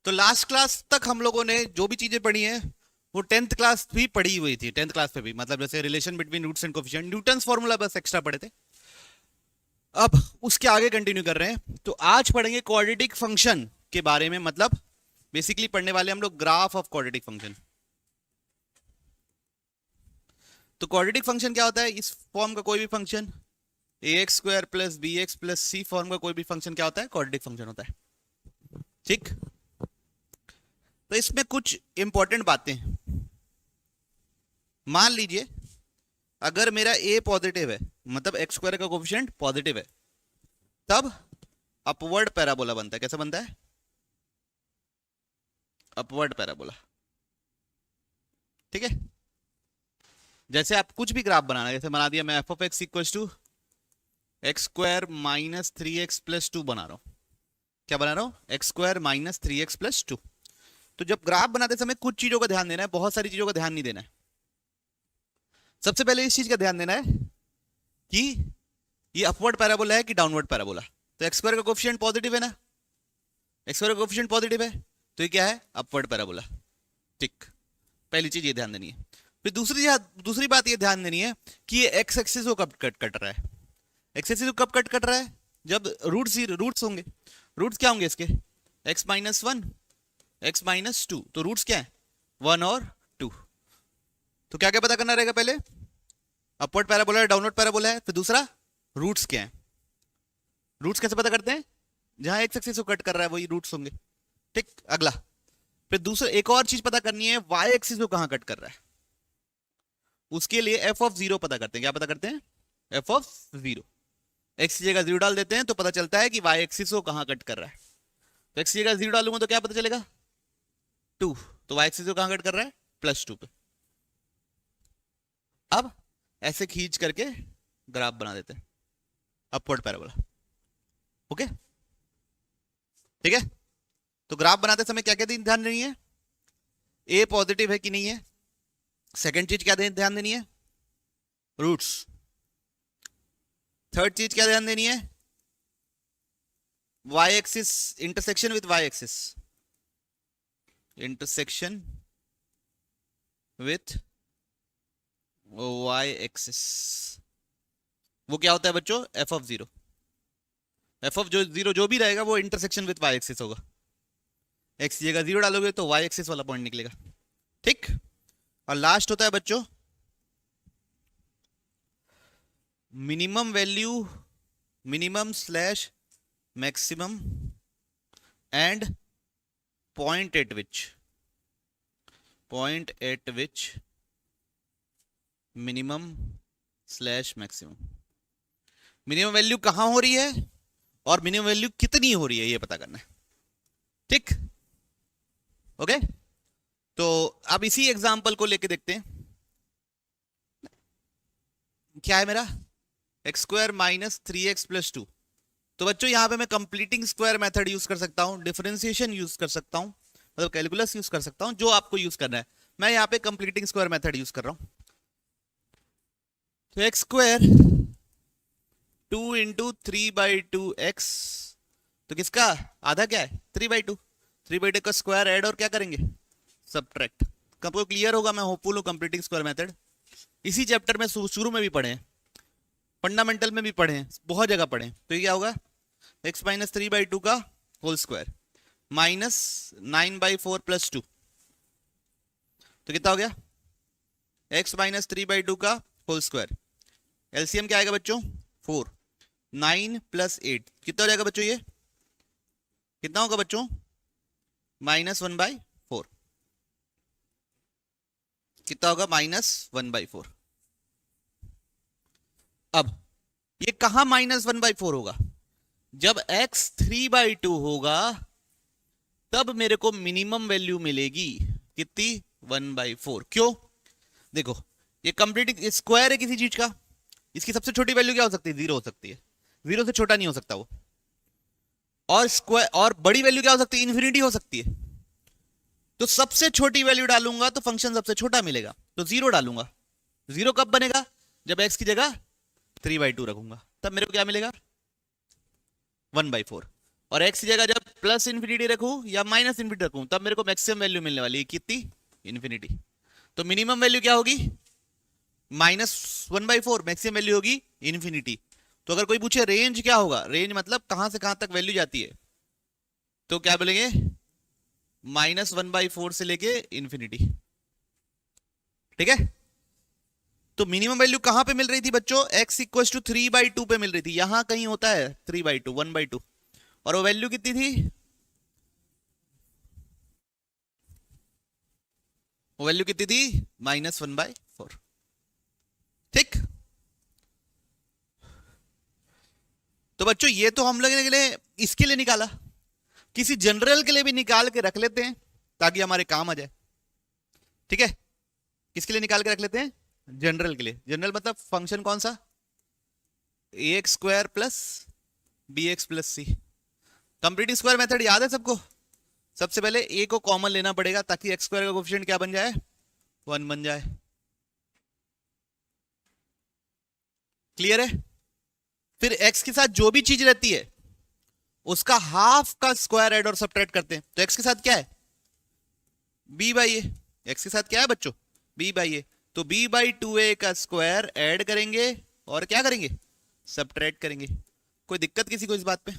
तो last class तक हम लोगों ने जो भी चीजें पढ़ी हैं वो टेंथ क्लास भी पढ़ी हुई थी, टेंथ क्लास पे भी, मतलब जैसे relation between roots and coefficient, Newton's formula बस एक्स्ट्रा पढ़े थे। अब उसके आगे कंटिन्यू कर रहे हैं, तो आज पढ़ेंगे क्वाड्रेटिक फंक्शन के बारे में। मतलब बेसिकली पढ़ने वाले हम लोग ग्राफ ऑफ क्वाड्रेटिक फंक्शन। तो क्वाड्रेटिक फंक्शन क्या होता है? इस फॉर्म का कोई भी function, a x square plus b x plus c form का कोई भी फंक्शन क्या होता है? क्वाड्रेटिक फंक्शन होता है। ठीक। तो इसमें कुछ इंपॉर्टेंट बातें हैं। मान लीजिए अगर मेरा ए पॉजिटिव है, मतलब एक्स स्क्वायर का कोफिशिएंट पॉजिटिव है, तब अपवर्ड पैराबोला बनता है। कैसा बनता है? Upward parabola. ठीक है। जैसे आप कुछ भी ग्राफ बनाना, जैसे बना दिया मैं f of x equal to x square minus three x plus two बना रहा हूं। क्या बना रहा हूं? X square minus three x plus two. तो जब ग्राफ बनाते समय कुछ चीजों का ध्यान देना है, बहुत सारी चीजों का ध्यान नहीं देना है। सबसे पहले इस चीज का ध्यान देना है कि ये अपवर्ड पैराबोला है कि डाउनवर्ड पैराबोला। तो एक्स स्क्वायर का कोफिशिएंट पॉजिटिव है ना, एक्स स्क्वायर का कोफिशिएंट पॉजिटिव है, तो ये क्या है? Upward parabola. ठीक। पहली चीज ये ध्यान देनी है। फिर दूसरी बात ये ध्यान देनी है कि ये एक्स एक्सिस को कब कट रहा है। एक्स एक्सिस को कब कट कर रहा है? जब रूट्स होंगे। रूट्स क्या होंगे इसके? X minus one, x minus two. तो रूट्स क्या है? वन और टू। तो क्या क्या पता करना रहेगा? पहले अपवर्ड पैराबोला है, डाउनवर्ड पैराबोला है, फिर दूसरा रूट्स क्या है। रूट्स कैसे पता करते हैं? जहां एक्स एक्सिस को कट कर रहा है वही रूट्स होंगे। ठीक। अगला, फिर दूसरा एक और चीज पता करनी है, वाई एक्सिस को कहां कट कर रहा है। उसके लिए एफ ऑफ जीरो पता करते हैं। क्या पता करते हैं? F of zero. एक्स की जगह जीरो डाल देते हैं तो पता चलता है कि वाई एक्सिस को कहां कट कर रहा है। तो एक्स की जगह जीरो डालूंगा तो क्या पता चलेगा? टू। तो वाई एक्सिस को कहां कट कर रहा है? प्लस टू पे। अब ऐसे खींच करके ग्राफ बना देते हैं, अपवर्ड पैराबोला। ओके, ठीक है। तो ग्राफ बनाते समय क्या क्या ध्यान देनी है? ए पॉजिटिव है कि नहीं है। सेकंड चीज क्या ध्यान देनी है? रूट्स। थर्ड चीज क्या ध्यान देनी है? Y axis, intersection with y axis, intersection with y axis. वो क्या होता है बच्चों? F of zero. F of जो जीरो जो भी रहेगा वो इंटरसेक्शन विथ वाई एक्सिस होगा। एक्स की जगह जीरो डालोगे तो वाई एक्सिस वाला पॉइंट निकलेगा। ठीक। और लास्ट होता है बच्चों minimum value, minimum slash maximum and point eight which minimum slash maximum. Minimum value कहां हो रही है और मिनिमम वैल्यू कितनी हो रही है, ये पता करना है। ठीक। ओके। तो अब इसी एग्जांपल को लेके देखते हैं। क्या है मेरा? X square minus three x plus two. तो बच्चों यहां पे मैं कंप्लीटिंग स्क्वायर मेथड यूज कर सकता हूं, डिफरेंशिएशन यूज कर सकता हूं, मतलब कैलकुलस यूज कर सकता हूं, जो आपको यूज करना है। मैं यहां पे कंप्लीटिंग स्क्वायर मेथड यूज कर रहा हूं। तो x square two into three by to x, तो किसका आधा क्या है? Three by to. Three by two का स्क्वायर ऐड और क्या करेंगे? सबट्रैक्ट। सबको क्लियर होगा, मैं होपफुल हूं। कंप्लीटिंग स्क्वायर मेथड इसी चैप्टर में शुरू में भी पढ़े हैं, फंडामेंटल में भी पढ़े हैं, बहुत जगह पढ़े हैं। तो ये क्या होगा? X minus three by two का whole square minus nine by four plus two. तो कितना हो गया? X minus three by two का होल स्क्वायर। एलसीएम क्या आएगा बच्चों? फोर। नाइन प्लस एट कितना हो जाएगा बच्चों? ये कितना होगा बच्चों? Minus one by four. कितना होगा? Minus one by four. अब ये कहां माइनस वन बाई फोर होगा? जब x थ्री बाई टू होगा तब मेरे को मिनिमम वैल्यू मिलेगी कितनी? One by four. क्यों? देखो, ये कंप्लीट स्क्वायर है किसी चीज का, इसकी सबसे छोटी वैल्यू क्या हो सकती है? जीरो हो सकती है। जीरो से छोटा नहीं हो सकता वो। और स्क्वायर और बड़ी वैल्यू क्या हो सकती है? इन्फिनिटी हो सकती है। तो सबसे छोटी वैल्यू डालूंगा तो फंक्शन सबसे छोटा मिलेगा, तो जीरो डालूंगा। जीरो कब बनेगा? जब एक्स की जगह थ्री बाई टू रखूंगा, तब मेरे को क्या मिलेगा? One by four. और x की जगह जब प्लस इन्फिनिटी रखूं या माइनस इन्फिनिटी रखूं तब मेरे को मैक्सिमम वैल्यू मिलने वाली है कितनी, इन्फिनिटी। तो मिनिमम वैल्यू क्या होगी, -1/4, मैक्सिमम वैल्यू होगी इन्फिनिटी। तो अगर कोई पूछे रेंज क्या होगा, रेंज मतलब कहां से कहां तक वैल्यू जाती है, तो क्या बोलेंगे, -1/4 से लेके इन्फिनिटी। ठीक है। तो मिनिमम वैल्यू कहां पे मिल रही थी बच्चों, x इक्वल टू 3/2 पे मिल रही थी, यहां कहीं होता है 3/2, 1/2, और वो वैल्यू कितनी थी, वो वैल्यू कितनी थी, -1/4। ठीक। तो बच्चों ये तो हम लोगों ने इसके लिए निकाला, किसी जनरल के लिए भी निकाल के रख लेते हैं ताकि हमारे काम आ जाए। ठीक है, किसके लिए निकाल के रख लेते हैं, जनरल के लिए। जनरल मतलब फंक्शन कौन सा, ax² प्लस bx प्लस सी। कंप्लीट स्क्वायर मेथड याद है सबको, सबसे पहले a को कॉमन लेना पड़ेगा ताकि x² का कोफिशिएंट क्या बन जाए, 1 बन जाए। क्लियर है। फिर x के साथ जो भी चीज रहती है उसका हाफ का स्क्वायर ऐड और सब्ट्रैक्ट करते हैं। तो x के साथ क्या है, b/a, x के साथ क्या है बच्चों, b/a। तो b/2a का स्क्वायर ऐड करेंगे और क्या करेंगे, सब्ट्रैक्ट करेंगे। कोई दिक्कत किसी को इस बात पे,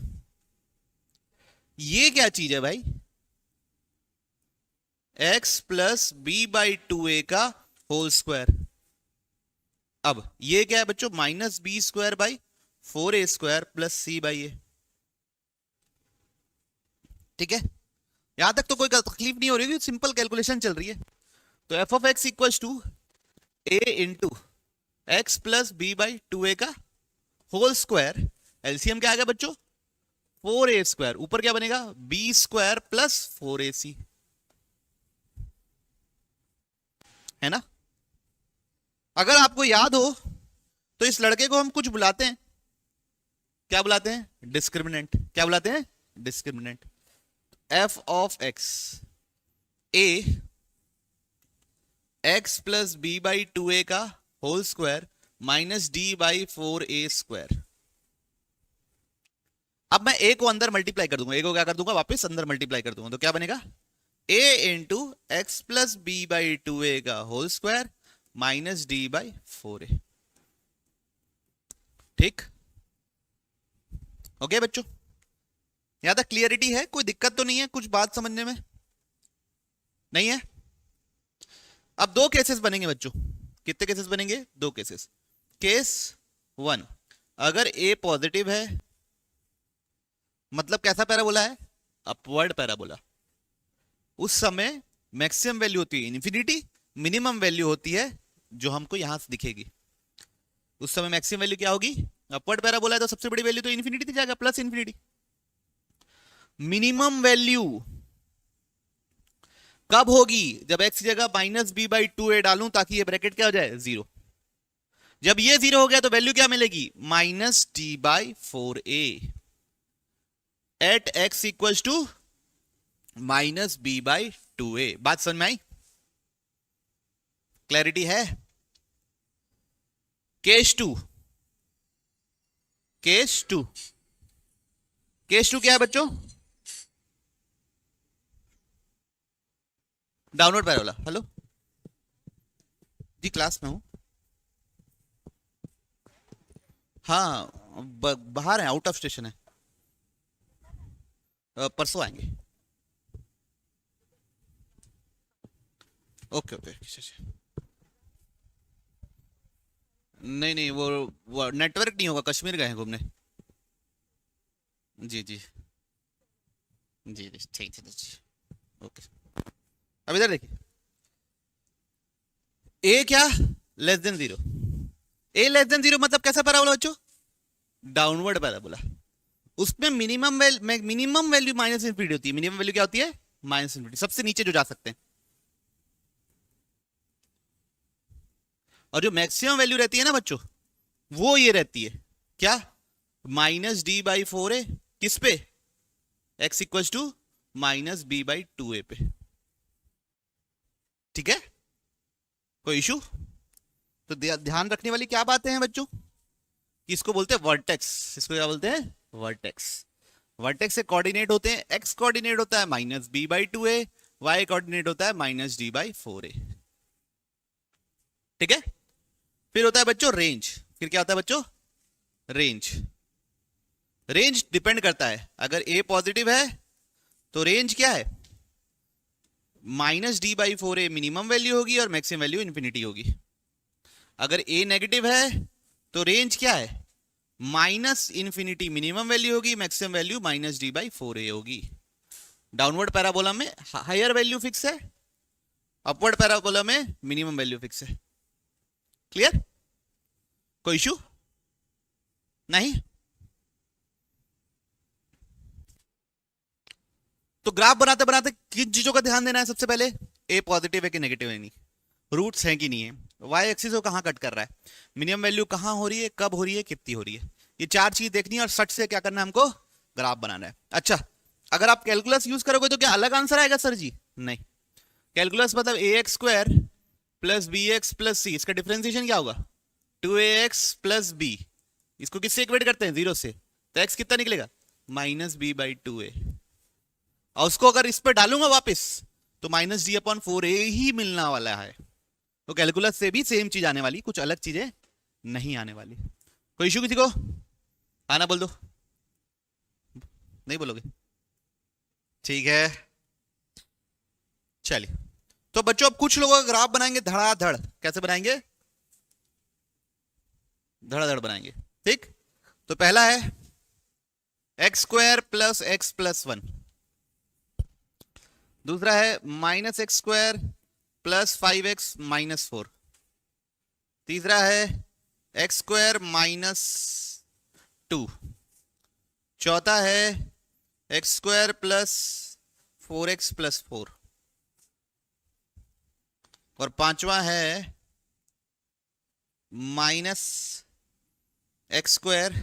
ये क्या चीज है भाई, x प्लस b/2a का होल स्क्वायर। अब ये क्या है बच्चों, -b²/4a² प्लस c/a। ठीक है, यहां तक तो कोई तकलीफ नहीं हो रही, सिंपल कैलकुलेशन चल रही है। तो f of x equal to a into x plus b/2a का होल स्क्वायर, एलसीएम क्या आ गया बच्चों, 4a², ऊपर क्या बनेगा, b² प्लस 4ac, है ना। अगर आपको याद हो तो इस लड़के को हम कुछ बुलाते हैं, क्या बुलाते हैं, डिस्क्रिमिनेंट। क्या बुलाते हैं, discriminant. f of x a x plus b/2a का होल स्क्वायर माइनस d/4a²। अब मैं a को अंदर मल्टीप्लाई कर दूंगा, a को क्या कर दूंगा, वापस अंदर मल्टीप्लाई कर दूंगा, तो क्या बनेगा, a into x plus b/2a का होल स्क्वायर माइनस d/4a। ठीक, ओके बच्चों, यहां तक क्लियरिटी है, कोई दिक्कत तो नहीं है, कुछ बात समझने में नहीं है। अब दो केसेस बनेंगे बच्चों, कितने केसेस बनेंगे, दो केसेस। केस 1, अगर a पॉजिटिव है, मतलब कैसा पैराबोला है, अपवर्ड पैराबोला, उस समय मैक्सिमम वैल्यू होती है इन्फिनिटी, मिनिमम वैल्यू होती है जो हमको यहां से दिखेगी। उस समय मैक्सिमम वैल्यू क्या होगी, अपवर्ड पैराबोला है तो सबसे बड़ी वैल्यू तो इन्फिनिटी थी जाएगा, प्लस इन्फिनिटी। मिनिमम वैल्यू कब होगी, जब x की जगह -b/2a डालूं ताकि ये ब्रैकेट क्या हो जाए, 0। जब ये 0 हो गया तो वैल्यू क्या मिलेगी, -d/4a eight x equal to -b/2a। बात समझ में आई, क्लैरिटी है। केस 2, केस 2, केस 2 क्या है बच्चों, डाउनवर्ड पैराबोला। हेलो जी, क्लास में हूं। हाँ बाहर है, आउट ऑफ स्टेशन है, परसों आएंगे। ओके ओके, नहीं नहीं, वो नेटवर्क नहीं होगा, कश्मीर गए हैं घूमने। जी जी जी जी, ठीक है जी, ओके। अब इधर देखिए, ए क्या, लेस देन 0, ए लेस देन 0 मतलब कैसा पैराबोला बच्चों, डाउनवर्ड पैराबोला। उसमें मिनिमम वैल्यू माइनस इन्फिनिटी होती है। मिनिमम वैल्यू क्या होती है, माइनस इन्फिनिटी, सबसे नीचे जो जा सकते हैं। और जो मैक्सिमम वैल्यू रहती है ना बच्चों, वो ये रहती है क्या, -d/4a, किस पे, x इक्वल टू -b/2a पे। ठीक है, कोई इशू। तो ध्यान रखने वाली क्या बातें हैं बच्चों, इसको बोलते हैं वर्टेक्स, इसको क्या बोलते हैं, वर्टेक्स। वर्टेक्स से कोऑर्डिनेट होते हैं, एक्स कोऑर्डिनेट होता है minus b by 2a, y coordinate होता है माइनस डी बाई 4a। ठीक है, फिर होता है बच्चों रेंज। फिर क्या होता है बच्चों? रेंज। रेंज डिपेंड करता है, अगर ए पॉजिटिव है तो रेंज क्या है? Minus D by 4a minimum value होगी और मैक्सिमम वैल्यू इंफिनिटी होगी। अगर ए नेगेटिव है तो रेंज क्या है? माइनस इंफिनिटी मिनिमम वैल्यू होगी, maximum value minus D by 4a होगी। डाउनवर्ड पैराबोला में हायर वैल्यू फिक्स है, अपवर्ड पैराबोला में मिनिमम वैल्यू फिक्स है। क्लियर? कोई इशू नहीं? तो ग्राफ बनाते बनाते किन चीजों का ध्यान देना है? सबसे पहले ए पॉजिटिव है कि नेगेटिव है, नहीं, रूट्स हैं कि नहीं है, वाई एक्सिस को कहां कट कर रहा है, मिनिमम वैल्यू कहां हो रही है, कब हो रही है, कितनी हो रही है, ये चार चीज देखनी है और सट से क्या करना है हमको? ग्राफ बनाना है। अच्छा, अगर आप कैलकुलस यूज करोगे तो क्या अलग आंसर आएगा सर जी? नहीं, कैलकुलस मतलब a x square plus b x plus c, इसका डिफरेंशिएशन क्या होगा? 2ax plus B. इसको किससे इक्वेट करते हैं? 0 से, तो x कितना निकलेगा? Minus b by 2a। और उसको अगर इस पर डालूंगा वापस तो माइनस डी अपॉन 4a ही मिलना वाला है। तो कैलकुलस से भी सेम चीज आने वाली, कुछ अलग चीजें नहीं आने वाली। कोई इशू किसी को? आना बोल दो। नहीं बोलोगे? ठीक है, चलिए। तो बच्चों अब कुछ लोगों का ग्राफ बनाएंगे धड़ाधड़। कैसे बनाएंगे? धड़ाधड़ बनाएंगे। ठीक, तो पहला है x square plus x plus 1, दूसरा है minus x square plus 5x minus 4, तीसरा है एक्स स्क्वायर माइनस 2, चौथा है x square plus 4x plus 4, और पांचवा है minus x square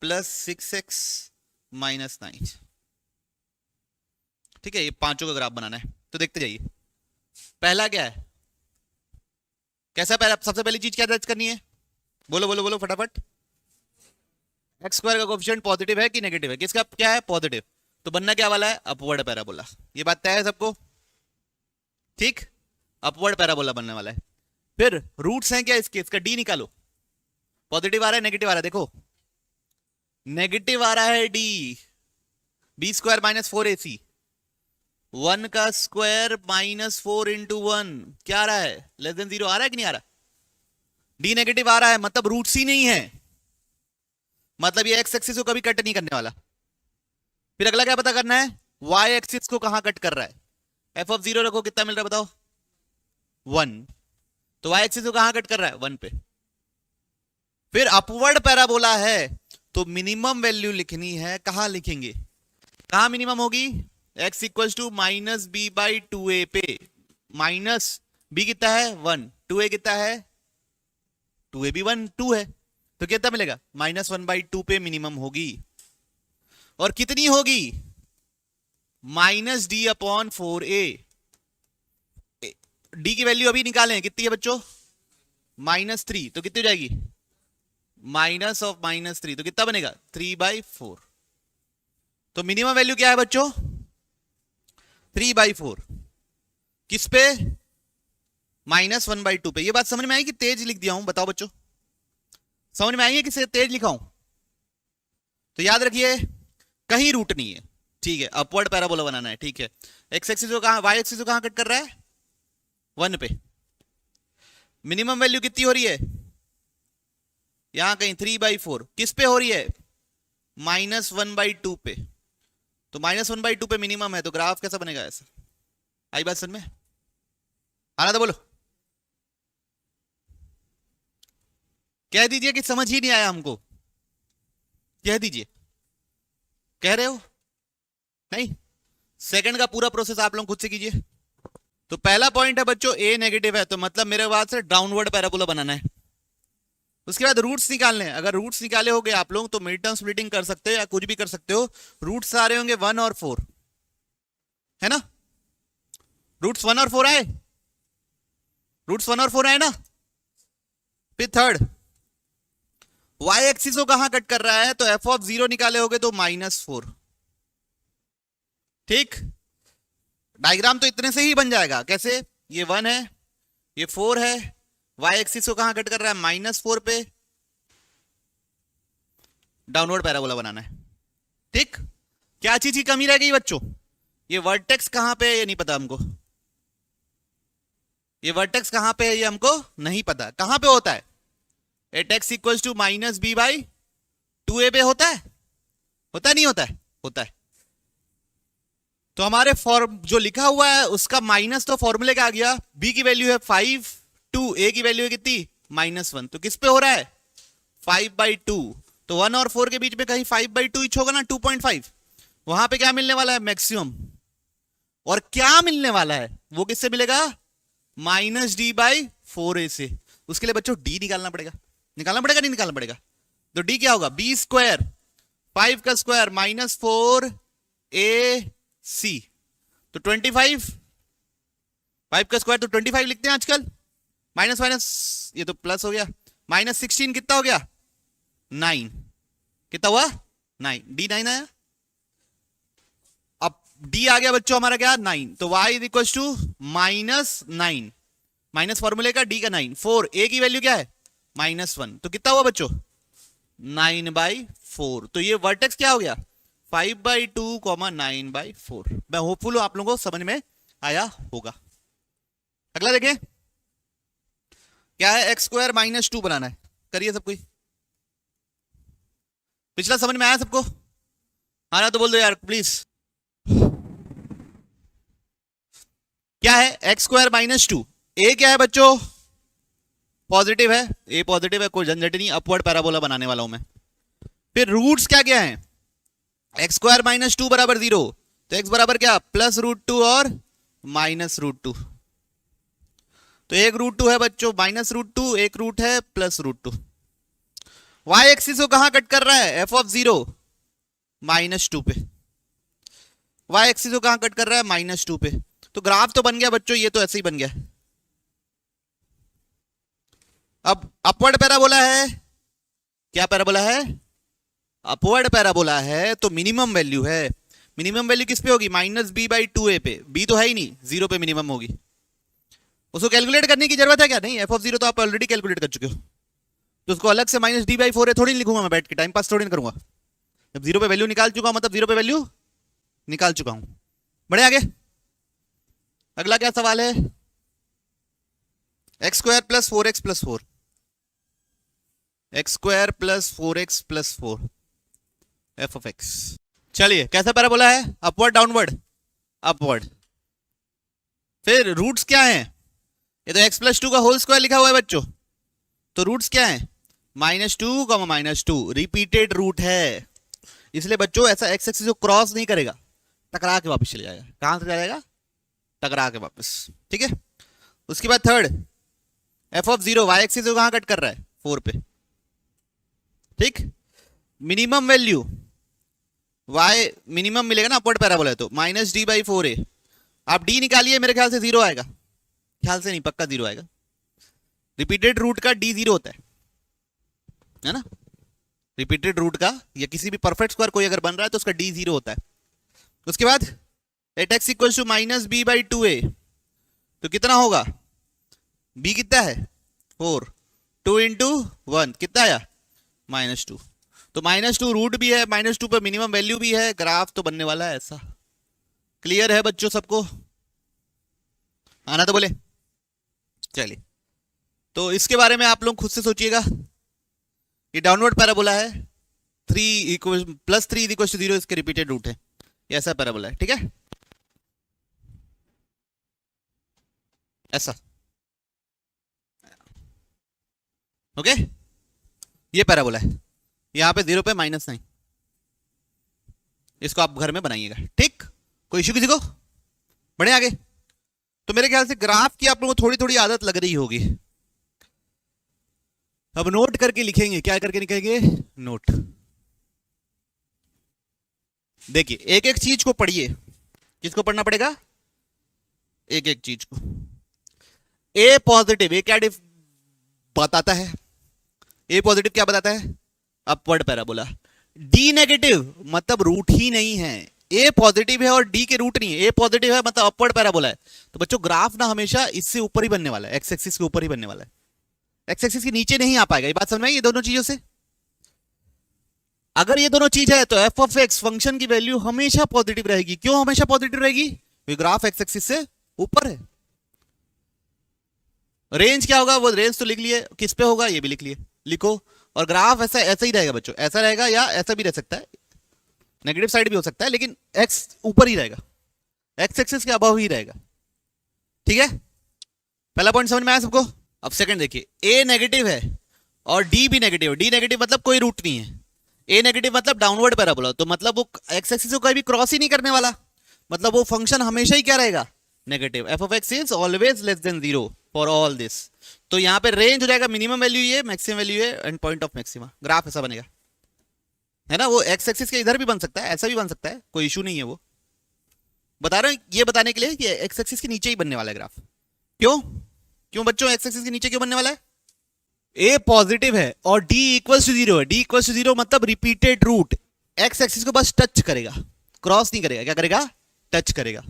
plus 6x minus 9। ठीक है, ये पांचों का ग्राफ बनाना है, तो देखते जाइए। पहला क्या है? कैसा? पहला सबसे पहली चीज क्या दर्ज करनी है? बोलो बोलो बोलो फटाफट। एक्स स्क्वायर का कोएफिशिएंट पॉजिटिव है कि नेगेटिव है? किसका क्या है? पॉजिटिव। तो बनना क्या वाला है? Upward parabola. ये बात तय है सबको? ठीक, अपवर्ड पैराबोला बनने वाला है। फिर रूट्स हैं क्या इसके? इसका डी निकालो। पॉजिटिव आ रहा है नेगेटिव आ रहा है? देखो, नेगेटिव आ रहा है D, B square minus 4ac, 1 का स्क्वायर माइनस 4 इंटू 1 क्या आ रहा है? लेस देन 0 आ रहा है कि नहीं आ रहा? डी नेगेटिव आ रहा है, मतलब रूट्स ही नहीं है, मतलब ये एक्स एक्सिस को कभी कट नहीं करने वाला। फिर अगला क्या पता करना है? वाई एक्सिस को कहां कट कर रहा है? एफ ऑफ 0 रखो, कितना मिल रहा है बताओ? 1। तो वाई एक्सिस को कहां कट कर रहा है? 1 पे। फिर अपवर्ड पैराबोला है तो मिनिमम वैल्यू लिखनी है, कहां लिखेंगे? कहां मिनिमम होगी? x equals to minus b by 2a पे। माइनस b कितना है? 1, 2a कितना है? 2a भी 1 2 है, तो कितना मिलेगा? माइनस 1 बाई 2 पे मिनिमम होगी। और कितनी होगी? Minus D upon 4a। D की वैल्यू अभी निकालें, कितनी है बच्चों? -3, तो कितनी हो जाएगी? माइनस ऑफ -3, तो कितना बनेगा? 3/4। तो मिनिमम वैल्यू क्या है बच्चों? 3/4। किस पे? -1/2 पे। ये बात समझ में आई कि तेज लिख दिया हूं? बताओ बच्चों, समझ में आई है कि तेज लिखा हूं? तो याद रखिए, कहीं रूट नहीं है। ठीक है, अपवर्ड पैराबोला बनाना है। ठीक है, एक्स एक्सिस को कहां, वाई एक्सिस को कहां कट कर रहा है? 1 पे। मिनिमम वैल्यू कितनी हो रही है? यहां कहीं 3/4। किस पे हो रही है? -1/2 पे। तो -1/2 पे मिनिमम है, तो ग्राफ कैसा बनेगा? ऐसा। आई बात समझ में? आना था बोलो। कह दीजिए कि समझ ही नहीं आया हमको, कह दीजिए। कह रहे हो? नहीं, सेकंड का पूरा प्रोसेस आप लोग खुद से कीजिए। तो पहला पॉइंट है बच्चों, ए नेगेटिव है, तो मतलब मेरे बाद से डाउनवर्ड पैराबोला बनाना है। उसके बाद रूट्स निकालने हैं। अगर रूट्स निकाले होंगे आप लोग तो मिड टर्म स्प्लिटिंग कर सकते हो या कुछ भी कर सकते हो। रूट्स आ रहे होंगे 1 और 4, है ना? रूट्स 1 और 4 आए? रूट्स 1 और 4 आए ना? फिर थर्ड वाई एक्सिस को कहां कट कर रहा है, तो एफ ऑफ 0 निकाले होगे तो -4। ठीक, डायग्राम तो इतने से ही बन जाएगा। कैसे, ये 1 है, ये 4 है, वाई एक्सिस को कहां कट कर रहा है, -4 पे। डाउनवर्ड पैराबोला बनाना है। ठीक, क्या चीज की कमी रह गई बच्चों, ये वर्टेक्स कहां पे है ये नहीं पता हमको। ये वर्टेक्स कहां पे है ये हमको नहीं पता। कहां पे होता है, eight x equal to -b/2a पे होता है, नहीं होता है, होता है। तो हमारे फॉर्म जो लिखा हुआ है उसका माइनस तो फॉर्मूले का आ गया, b की वैल्यू है 5, 2 a की वैल्यू है कितनी, -1। तो किस पे हो रहा है, 5/2। तो 1 और 4 के बीच में कहीं 5/2 इच होगा ना, 2.5। वहां पे क्या मिलने वाला है, मैक्सिमम। और क्या मिलने वाला है वो किससे मिलेगा, -d/4a से। उसके लिए बच्चों d निकालना पड़ेगा, नहीं निकालना पड़ेगा। तो d क्या होगा, b², 5 का स्क्वायर -4ac, तो 25, 5 का स्क्वायर तो 25 लिखते हैं आजकल, माइनस माइनस ये तो प्लस हो गया, -16 कितना हो गया, 9। कितना हुआ, 9, d9 आया। अब d आ गया बच्चों हमारा क्या, 9। तो y is equal to -9, minus फॉर्मूले का d का 9, 4 a की वैल्यू क्या है, -1। तो कितना हुआ बच्चों, 9/4। तो ये वर्टेक्स क्या हो गया, 5/2, 9/4। मैं होपफुल हूं आप लोगों को समझ में आया होगा। अगला देखें, क्या है, x² -2 बनाना है। करिए सब कोई, पिछला समझ में आया सबको, आना तो बोल दो यार प्लीज। क्या है, x² -2, a क्या है बच्चों, पॉजिटिव है, a पॉजिटिव है, कोई झंझट नहीं, अपवर्ड पैराबोला बनाने वाला हूं मैं। फिर रूट्स क्या क्या है, x² -2 बराबर 0, तो x बराबर क्या, +√2 और -√2। तो एक √2 है बच्चों, -√2, एक रूट है +√2। y एक्सिस को कहां कट कर रहा है, f ऑफ 0 -2 पे। y एक्सिस को कहां कट कर रहा है, -2 पे। तो ग्राफ तो बन गया बच्चों, ये तो ऐसे ही बन गया। अब अपवर्ड पैराबोला है, क्या पैराबोला है, अपवर्ड पैराबोला है, तो मिनिमम वैल्यू है। मिनिमम वैल्यू किस पे होगी, -b/2a पे। b तो है ही नहीं, 0 पे मिनिमम होगी। उसको कैलकुलेट करने की जरूरत है क्या, नहीं, f ऑफ 0 तो आप ऑलरेडी कैलकुलेट कर चुके हो। तो उसको अलग से -d/4a थोड़ी लिखूंगा मैं बैठ के, टाइम पास थोड़ी नहीं करूंगा। जब 0 पे वैल्यू निकाल चुका हूं, मतलब 0 पे वैल्यू निकाल चुका हूं। बढ़े आगे, अगला क्या सवाल है, x² + 4x + 4, x² + 4x + 4 f of x। चलिए, कैसा पैराबोला है, अपवर्ड डाउनवर्ड, अपवर्ड। फिर रूट्स क्या हैं, ये तो x + 2 का होल स्क्वायर लिखा हुआ है बच्चों। तो रूट्स क्या हैं, -2, -2 रिपीटेड रूट है, इसलिए बच्चों ऐसा x एक्सिस को क्रॉस नहीं करेगा, टकरा के वापस चले जाएगा। कहां से जाएगा, टकरा के वापस। ठीक है, उसके बाद third, f of 0 y axis को कहां कट कर रहा है, 4 पे। ठीक, मिनिमम वैल्यू y मिनिमम मिलेगा ना, अपवर्ड पैराबोला है तो -d/4a। आप d निकालिए, मेरे ख्याल से 0 आएगा, ख्याल से नहीं पक्का 0 आएगा। रिपीटेड रूट का d 0 होता है ना, रिपीटेड रूट का या किसी भी परफेक्ट स्क्वायर कोई अगर बन रहा है तो उसका d 0 होता है। उसके बाद eight x equal to -b/2a, तो कितना होगा, b कितना है 4, 2 × 1 कितना आया, -2। तो -2 रूट भी है, -2 पे मिनिमम वैल्यू भी है, ग्राफ तो बनने वाला है ऐसा। क्लियर है बच्चों सबको, आना तो बोले। चलिए, तो इसके बारे में आप लोग खुद से सोचिएगा। ये डाउनवर्ड पैराबोला है, 3 + 3 = 0 इसके रिपीटेड रूट है, ये ऐसा पैराबोला है। ठीक है, ऐसा, ओके, ये पैराबोला है, यहां पे 0 पे -9। इसको आप घर में बनाइएगा। ठीक, कोई इश्यू किसी को, बढ़े आगे। तो मेरे ख्याल से ग्राफ की आप लोगों को थोड़ी थोड़ी आदत लग रही होगी। अब नोट करके लिखेंगे, क्या करके लिखेंगे, नोट। देखिए, एक एक चीज को पढ़िए। किसको पढ़ना पड़ेगा, एक एक चीज को। ए पॉजिटिव, ए क्या बताता है, ए पॉजिटिव क्या बताता है, अपवर्ड पैराबोला। डी नेगेटिव मतलब रूट ही नहीं है, ए पॉजिटिव है और डी के रूट नहीं है, ए पॉजिटिव है मतलब अपवर्ड पैराबोला है। तो बच्चों ग्राफ ना हमेशा इससे ऊपर ही बनने वाला है, एक्स एक्सिस के ऊपर ही बनने वाला है, एक्स एक्सिस के नीचे नहीं आ पाएगा। ये बात समझ में आई ये दोनों चीजों से? अगर ये दोनों चीज है तो एफ ऑफ एक्स फंक्शन की वैल्यू हमेशा पॉजिटिव रहेगी। क्यों हमेशा पॉजिटिव रहेगी? क्योंकि ग्राफ एक्स एक्सिस से ऊपर है। रेंज क्या होगा? वो रेंज तो लिख लिए, किस पे होगा ये भी लिख लिए, लिखो। और ग्राफ ऐसा ऐसा ही रहेगा बच्चों, ऐसा रहेगा या ऐसा भी रह सकता है, नेगेटिव साइड भी हो सकता है, लेकिन एक्स ऊपर ही रहेगा, एक्स एक्सिस के अबव ही रहेगा। ठीक है, पहला पॉइंट समझ में आया सबको? अब सेकंड देखिए, ए नेगेटिव है और डी भी नेगेटिव है। डी नेगेटिव मतलब कोई रूट नहीं है, ए नेगेटिव मतलब डाउनवर्ड पैराबोला, तो मतलब वो एक्स एक्सिस को कभी क्रॉस ही नहीं करने वाला, मतलब वो फंक्शन हमेशा ही क्या रहेगा? Negative. F of x is always less than zero for all this. तो यहाँ पे रेंज हो जाएगा मिनिमम वैल्यू ये, मैक्सिमम वैल्यू ये, and point of maxima. Graph ऐसा बनेगा, है ना? वो एक्स एक्सिस के इधर भी बन सकता है, ऐसा भी बन सकता है, कोई इशू नहीं है। वो बता रहे हैं ये बताने के लिए कि एक्स एक्सिस के नीचे ही बनने वाला है ग्राफ। क्यों? क्यों बच्चों एक्स एक्सिस के नीचे क्यों बनने वाला है? ए पॉजिटिव है और डी इक्वल टू जीरो है। डी इक्वल टू जीरो मतलब रिपीटेड रूट एक्स एक्सिस को बस टच करेगा, क्रॉस नहीं करेगा। क्या करेगा? टच करेगा।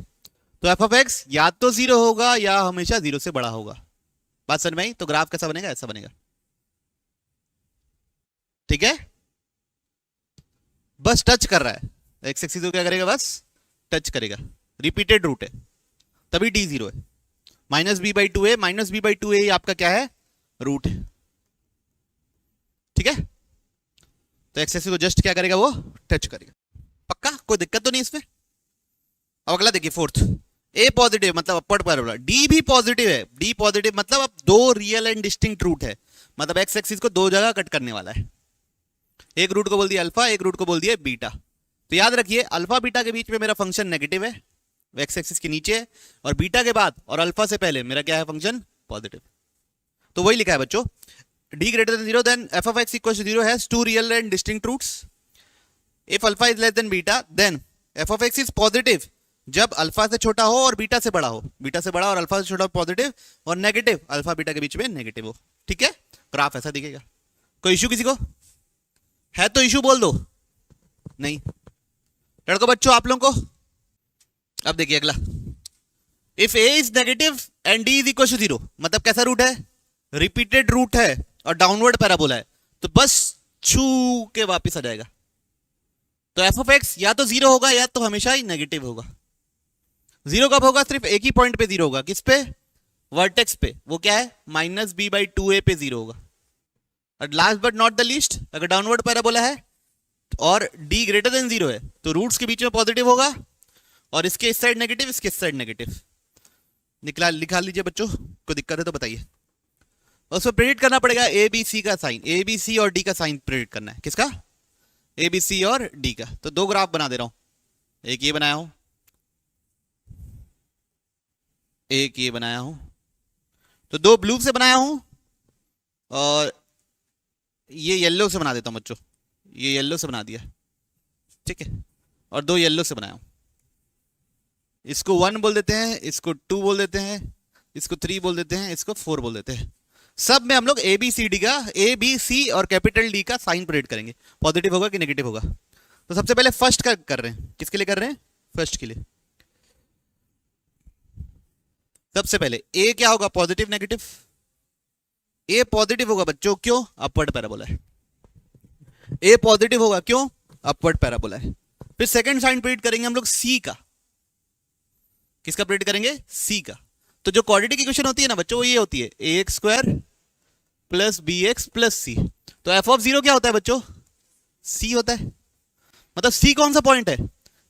तो एफ ऑफ एक्स या तो जीरो होगा या हमेशा जीरो से बड़ा होगा। बात समझ में आई? तो ग्राफ कैसा बनेगा? ऐसा बनेगा। ठीक है, बस टच कर रहा है एक्स एक्सिस को, क्या करेगा? बस टच करेगा, रिपीटेड रूट है, तभी डी जीरो है। Minus b by two a, minus b by two a आपका क्या है? रूट है। ठीक है, तो एक्स एक्सिस को जस्ट क्या करेगा? वो टच करेगा। पक्का? कोई दिक्कत तो नहीं इसमें? अब अगला देखिए, फोर्थ, ए पॉजिटिव मतलब अपवर्ड पैराबोला, डी भी पॉजिटिव है। डी पॉजिटिव मतलब अब दो रियल एंड डिस्टिंक्ट रूट है, मतलब एक्स एक्सिस को दो जगह कट करने वाला है। एक रूट को बोल दिया अल्फा, एक रूट को बोल दिया बीटा। तो याद रखिए अल्फा बीटा के बीच में मेरा फंक्शन नेगेटिव है, एक्स एक्सिस के नीचे है, और बीटा के बाद और अल्फा से पहले मेरा क्या है? Function positive. तो वही लिखा है बच्चों, d greater than zero then f of x equal to zero has two real and distinct roots. If alpha is less than beta then f of x is positive जब alpha से छोटा हो और बीटा से बड़ा हो, beta से बड़ा और अल्फा से छोटा पॉजिटिव, और नेगेटिव अल्फा बीटा के बीच में नेगेटिव हो। ठीक है, ग्राफ ऐसा दिखेगा। कोई इशू किसी को है तो इशू बोल दो, नहीं लड़को बच्चों आप लोगों को। अब देखिए अगला, if a is negative and d is equal to zero, मतलब कैसा रूट है? रिपीटेड रूट है और डाउनवर्ड पैराबोला है, तो बस छू के वापिस आ जाएगा। तो एफ ऑफ एक्स या तो जीरो होगा या तो हमेशा ही नेगेटिव होगा। जीरो कब होगा? सिर्फ एक ही पॉइंट पे जीरो होगा। किस पे? वर्टेक्स पे। वो क्या है? माइनस बी बाई टू ए पे जीरो होगा। और last but not the least, अगर डाउनवर्ड पैराबोला है और डी ग्रेटर देन जीरो है तो रूट्स के बीच में पॉजिटिव होगा, और इसके इस साइड नेगेटिव, इसके इस साइड नेगेटिव। लिखा लीजिए बच्चों, कोई दिक्कत है तो बताइए। उसमें प्रेडिक्ट करना पड़ेगा ए बी सी का साइन, ए बी सी और डी का साइन प्रेडिक्ट करना है। किसका? ए बी सी और डी का। तो दो ग्राफ बना दे रहा हूं, एक ये बनाया हूं, एक ये बनाया हूं। तो दो ब्लू से बनाया हूं और ये येलो से बना देता हूं बच्चों, ये येलो से बना दिया। ठीक है, और दो येलो से बनाया हूं। इसको 1 बोल देते हैं, इसको 2 बोल देते हैं, इसको 3 बोल देते हैं, इसको 4 बोल देते हैं। सब में हम लोग ए बी सी डी का, ए बी सी और कैपिटल डी का साइन प्रेडिक्ट करेंगे, पॉजिटिव होगा कि नेगेटिव होगा। तो सबसे पहले फर्स्ट का कर रहे हैं। किसके लिए कर रहे हैं? फर्स्ट के लिए। सबसे पहले ए क्या होगा? Positive negative. ए पॉजिटिव होगा बच्चों, क्यों? अपवर्ड पैराबोला है। ए पॉजिटिव होगा क्यों? अपवर्ड पैराबोला है। फिर सेकंड साइन प्रेडिक्ट करेंगे हम लोग सी का। किसका प्रेडिक्ट करेंगे? सी का। तो जो क्वाड्रेटिक इक्वेशन होती है ना बच्चों, वो ये होती है a x square plus b x plus c. तो एफ ऑफ जीरो क्या होता है बच्चों? सी होता है। मतलब सी कौन सा पॉइंट है?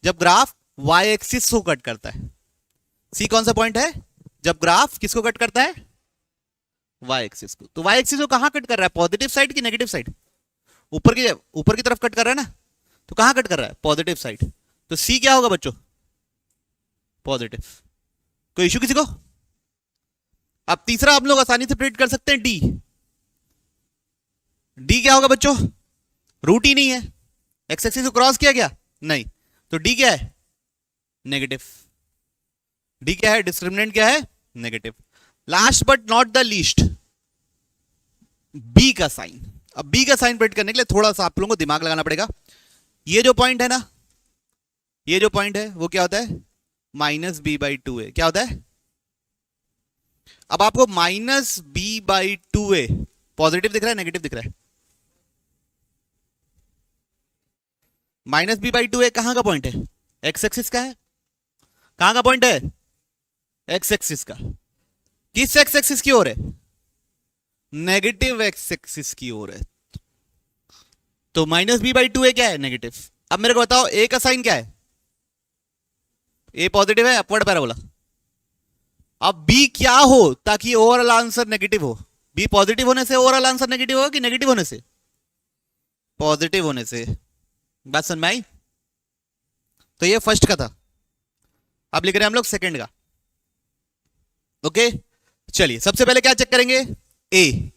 जब ग्राफ वाई एक्सिस को कट करता है। सी कौन सा पॉइंट है? जब ग्राफ किसको कट करता है? वाई एक्सिस को। तो वाई एक्सिस को कहां कट कर रहा है? पॉजिटिव साइड की नेगेटिव साइड? ऊपर की तरफ कट कर रहा है ना, तो कहां कट कर रहा है? Positive side. तो सी क्या होगा बच्चों? पॉजिटिव। कोई इशू किसी को? अब तीसरा हम लोग आसानी से प्रेडिक्ट कर सकते हैं डी। डी क्या होगा बच्चों? रूट ही नहीं है, एक्स एक्सिस को क्रॉस किया गया नहीं, तो डी क्या है? नेगेटिव। डी क्या है? डिस्क्रिमिनेंट क्या है? Negative. Last but not the least, b का साइन। अब बी का साइन प्रिंट करने के लिए थोड़ा सा आप लोगों को दिमाग लगाना पड़ेगा। ये जो पॉइंट है ना, ये जो पॉइंट है वो क्या होता है, -b/2a। क्या होता है? अब आपको -b/2a पॉजिटिव दिख रहा है, नेगेटिव दिख रहा है? -b/2a कहां का पॉइंट है? एक्स एक्सिस का है। कहां का पॉइंट है? एक्स एक्सिस का। किस एक्स एक्सिस की ओर है? नेगेटिव एक्स एक्सिस की ओर है। तो -b/2a क्या है? नेगेटिव। अब मेरे को बताओ ए का साइन क्या है? ए पॉजिटिव है, अपवर्ड पैराबोला। अब बी क्या हो ताकि ओवरऑल आंसर नेगेटिव हो? बी पॉजिटिव होने से ओवरऑल आंसर नेगेटिव होगा कि नेगेटिव होने से? पॉजिटिव होने से। बात समझ में आई? तो ये फर्स्ट का था। अब लिख रहे हैं हम लोग सेकंड का। ओके, चलिए सबसे पहले क्या चेक करेंगे? ए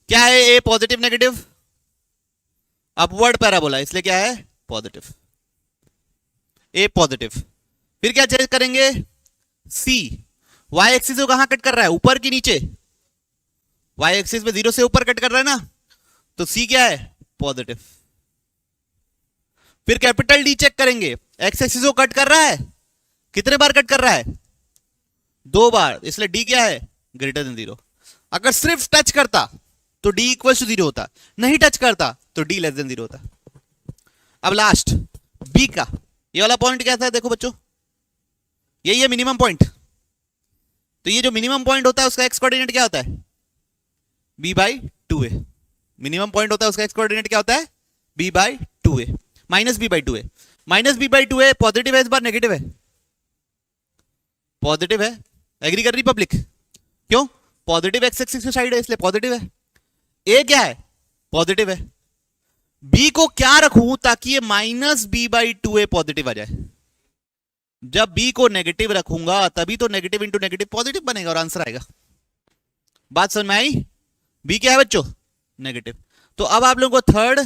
क्या है? ए पॉजिटिव नेगेटिव, अपवर्ड पैराबोला, इसलिए क्या है? पॉजिटिव। ए पॉजिटिव। फिर क्या चेक करेंगे? सी वाई एक्सिस को कहां कट कर रहा है? ऊपर की नीचे? वाई एक्सिस में 0 से ऊपर कट कर रहा है ना, तो सी क्या है? पॉजिटिव। फिर कैपिटल डी चेक करेंगे। एक्स एक्सिस को कट कर रहा है, कितने बार कट कर रहा है? 2 बार, इसलिए डी क्या है? Greater than 0। अगर सिर्फ टच करता तो डी इक्वल टू 0 होता, नहीं टच करता तो डी लेस देन 0 होता। अब लास्ट बी का ये वाला पॉइंट कैसा है? देखो बच्चों, यही है मिनिमम पॉइंट। तो ये जो मिनिमम पॉइंट होता है उसका एक्स कोऑर्डिनेट क्या होता है? b/2a। मिनिमम पॉइंट होता है उसका एक्स कोऑर्डिनेट क्या होता है? b/2a, -b/2a। -b/2a पॉजिटिव है इस बार, नेगेटिव है? पॉजिटिव है। एग्री कर रही पब्लिक? क्यों? पॉजिटिव एक्स एक्सिस की साइड है इसलिए पॉजिटिव है। ए क्या है? पॉजिटिव है। बी को क्या रखूं ताकि ये -b/2a पॉजिटिव आ जाए? जब बी को नेगेटिव रखूंगा तभी तो नेगेटिव इंटू नेगेटिव पॉजिटिव बनेगा और आंसर आएगा। बात समझ में आई? बी क्या है बच्चों? नेगेटिव। तो अब आप लोगों को थर्ड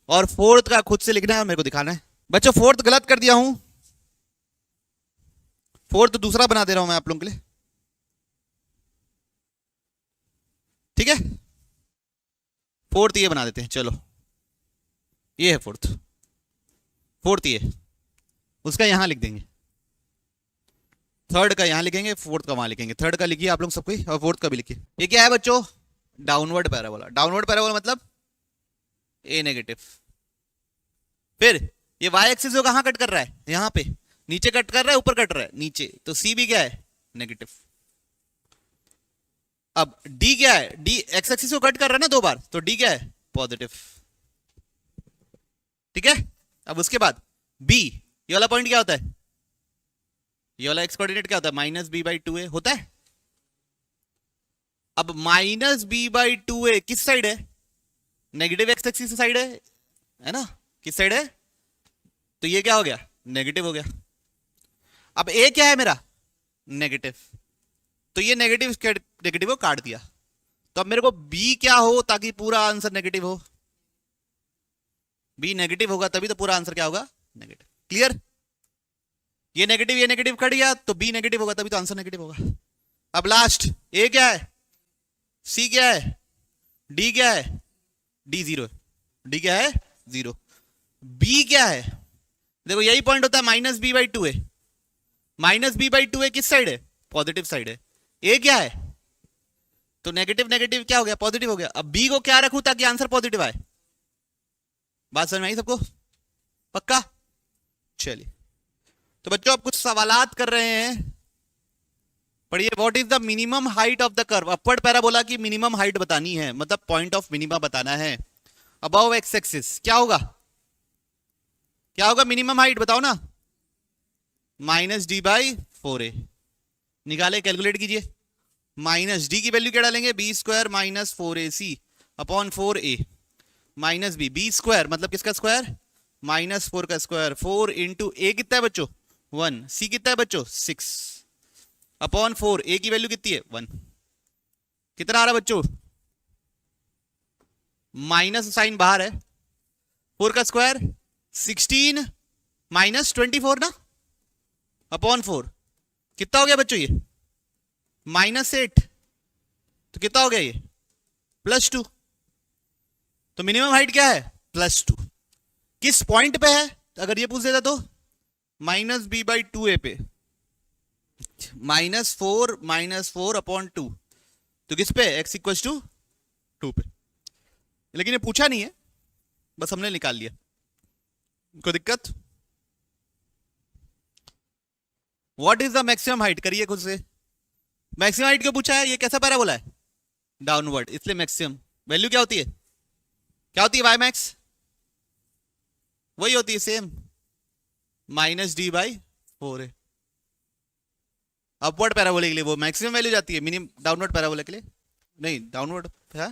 और फोर्थ का खुद से लिखना है और मेरे को दिखाना है। बच्चों फोर्थ गलत कर दिया हूं, फोर्थ दूसरा बना दे रहा हूं मैं आप लोगों के लिए, ठीक है? फोर्थ ये बना देते हैं, चलो ये है फोर्थ। फोर्थ ये, उसका यहां लिख देंगे, थर्ड का यहां लिखेंगे, फोर्थ का वहां लिखेंगे। थर्ड का लिखिए आप लोग सबको और फोर्थ का भी लिखिए। ये क्या है बच्चों? Downward parabola. डाउनवर्ड पैराबोला मतलब ए नेगेटिव। फिर ये वाई एक्सिस को कहां कट कर रहा है? यहां पे। नीचे कट कर रहा है, ऊपर कट रहा है? नीचे। तो सी भी क्या है? नेगेटिव। अब डी क्या है? डी एक्स एक्सिस को कट कर रहा है ना 2 बार, तो डी क्या है? पॉजिटिव। ठीक है। अब उसके बाद बी, ये वाला पॉइंट क्या होता है? ये वाला एक्स कोऑर्डिनेट क्या होता है? -b/2a होता है। अब -b/2a किस साइड है? नेगेटिव एक्स एक्सिस साइड है ना? किस साइड है? तो ये क्या हो गया? नेगेटिव हो गया। अब ए क्या है मेरा? नेगेटिव। तो ये नेगेटिव नेगेटिव को काट दिया। तो अब मेरे को बी क्या हो ताकि पूरा आंसर नेगेटिव हो? बी नेगेटिव होगा तभी तो पूरा आंसर क्या होगा? नेगेटिव। क्लियर? ये नेगेटिव कट गया तो बी नेगेटिव होगा तभी तो आंसर नेगेटिव होगा। अब लास्ट ए क्या है? सी क्या है? डी क्या है? डी 0। डी क्या है? 0। बी क्या है? देखो यही पॉइंट होता है -b/2a। -b/2a किस साइड है? पॉजिटिव साइड है। ए क्या है? तो नेगेटिव नेगेटिव क्या हो गया? पॉजिटिव हो गया। अब बी को क्या रखूं ताकि आंसर पॉजिटिव आए? बात समझ में आई सबको? पक्का? चलिए तो बच्चों आप कुछ सवालात कर रहे हैं, पढ़िए। What is the minimum height of the curve? Upward parabola की मिनिमम हाइट बतानी है, मतलब पॉइंट ऑफ मिनिमम बताना है। अबव एक्स एक्सिस क्या होगा? क्या होगा मिनिमम हाइट? बताओ ना। -d/4a। निकाले, कैलकुलेट कीजिए। -d की वैल्यू क्या डालेंगे? b² - 4ac upon 4a minus B square मतलब किसका स्क्वायर? -4 का स्क्वायर। 4 इंटू ए कितना है बच्चों? 1। सी कितना है बच्चों? 6 अपॉन 4। ए की वैल्यू कितनी है? 1। कितना आ रहा है बच्चों? माइनस साइन बाहर है। 4 का स्क्वायर 16 - 24 ना, अपॉन 4। कितना हो गया बच्चों ये? -8। तो कितना हो गया ये? +2। तो मिनिमम हाइट क्या है +2, किस पॉइंट पे है अगर ये पूछ देता तो -b/2a पे, -4 तो किस पे x = 2 पे। लेकिन ये पूछा नहीं है, बस हमने निकाल लिया, कोई दिक्कत। What is the maximum height, करिए खुद से। मैक्सिमम हाइट क्यों पूछा है, ये कैसा पैराबोला है डाउनवर्ड, इसलिए मैक्सिमम वैल्यू क्या होती है, क्या होती है वाई मैक्स, वही होती है सेम -d/4a। अपवर्ड पैराबोला के लिए वो मैक्सिमम वैल्यू जाती है, मिनिमम डाउनवर्ड पैराबोला के लिए नहीं, डाउनवर्ड है,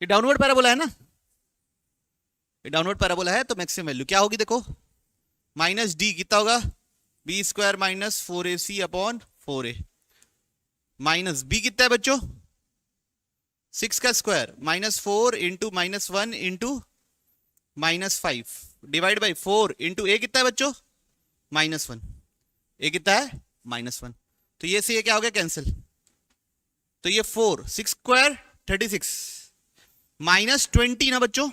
ये डाउनवर्ड पैराबोला है ना, ये डाउनवर्ड पैराबोला है, तो मैक्सिमम वैल्यू क्या होगी देखो, -d कितना होगा b² - 4ac/4a, माइनस b कितना है बच्चों 6 का स्क्वायर -4 × -1 × -5 डिवाइड बाई 4 × a कितना है बच्चों -1, a कितना है -1, तो ये से ये क्या हो गया कैंसिल, तो ये 4 6² 36 -20 ना बच्चों,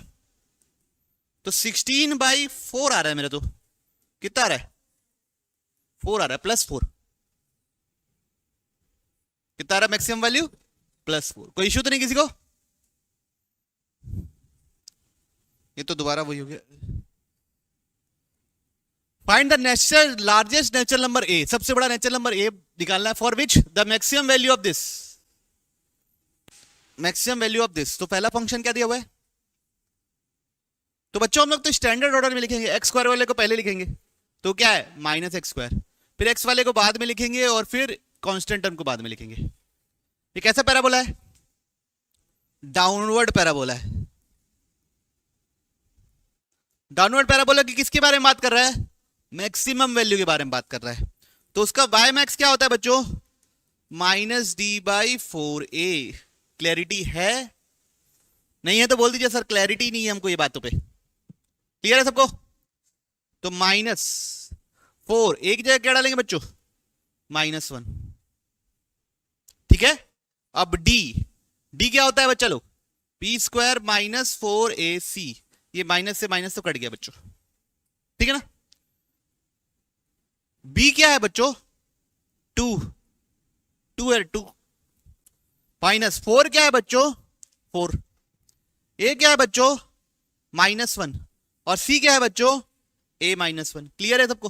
तो 16/4 आ रहा है मेरा, तो कितना आ रहा है 4 आ रहा है, +4 कितना आ रहा है मैक्सिमम वैल्यू +4। कोई इश्यू तो नहीं किसी को, ये तो दोबारा वही हो गया। Find the natural largest natural number A, सबसे बड़ा नेचुरल नंबर ए निकालना है, for which the maximum value of this, maximum value of this, तो पहला फंक्शन क्या दिया हुआ है, तो बच्चों हम लोग तो स्टैंडर्ड ऑर्डर में लिखेंगे, x² वाले को पहले लिखेंगे, तो क्या है -x², फिर x वाले को बाद में लिखेंगे और फिर कांस्टेंट टर्म को बाद में लिखेंगे। ये कैसा पैराबोला है, डाउनवर्ड पैराबोला है। डाउनवर्ड पैराबोला की किसके बारे में बात कर रहा है, मैक्सिमम वैल्यू के बारे में बात कर रहा है, तो उसका y मैक्स क्या होता है बच्चों -d/4a। क्लैरिटी है, नहीं है तो बोल दीजिए सर क्लैरिटी नहीं है हमको ये बातों पे, क्लियर है सबको, तो -4 एक जगह क्या डालेंगे बच्चों -1, ठीक है। अब d क्या होता है बच्चा लोग p² - 4ac, ये माइनस से माइनस तो कट गया बच्चों, ठीक है ना। b क्या है बच्चों 2 है 2, -4 क्या है बच्चों 4, a क्या है बच्चों -1 और c क्या है बच्चों a -1, क्लियर है सबको।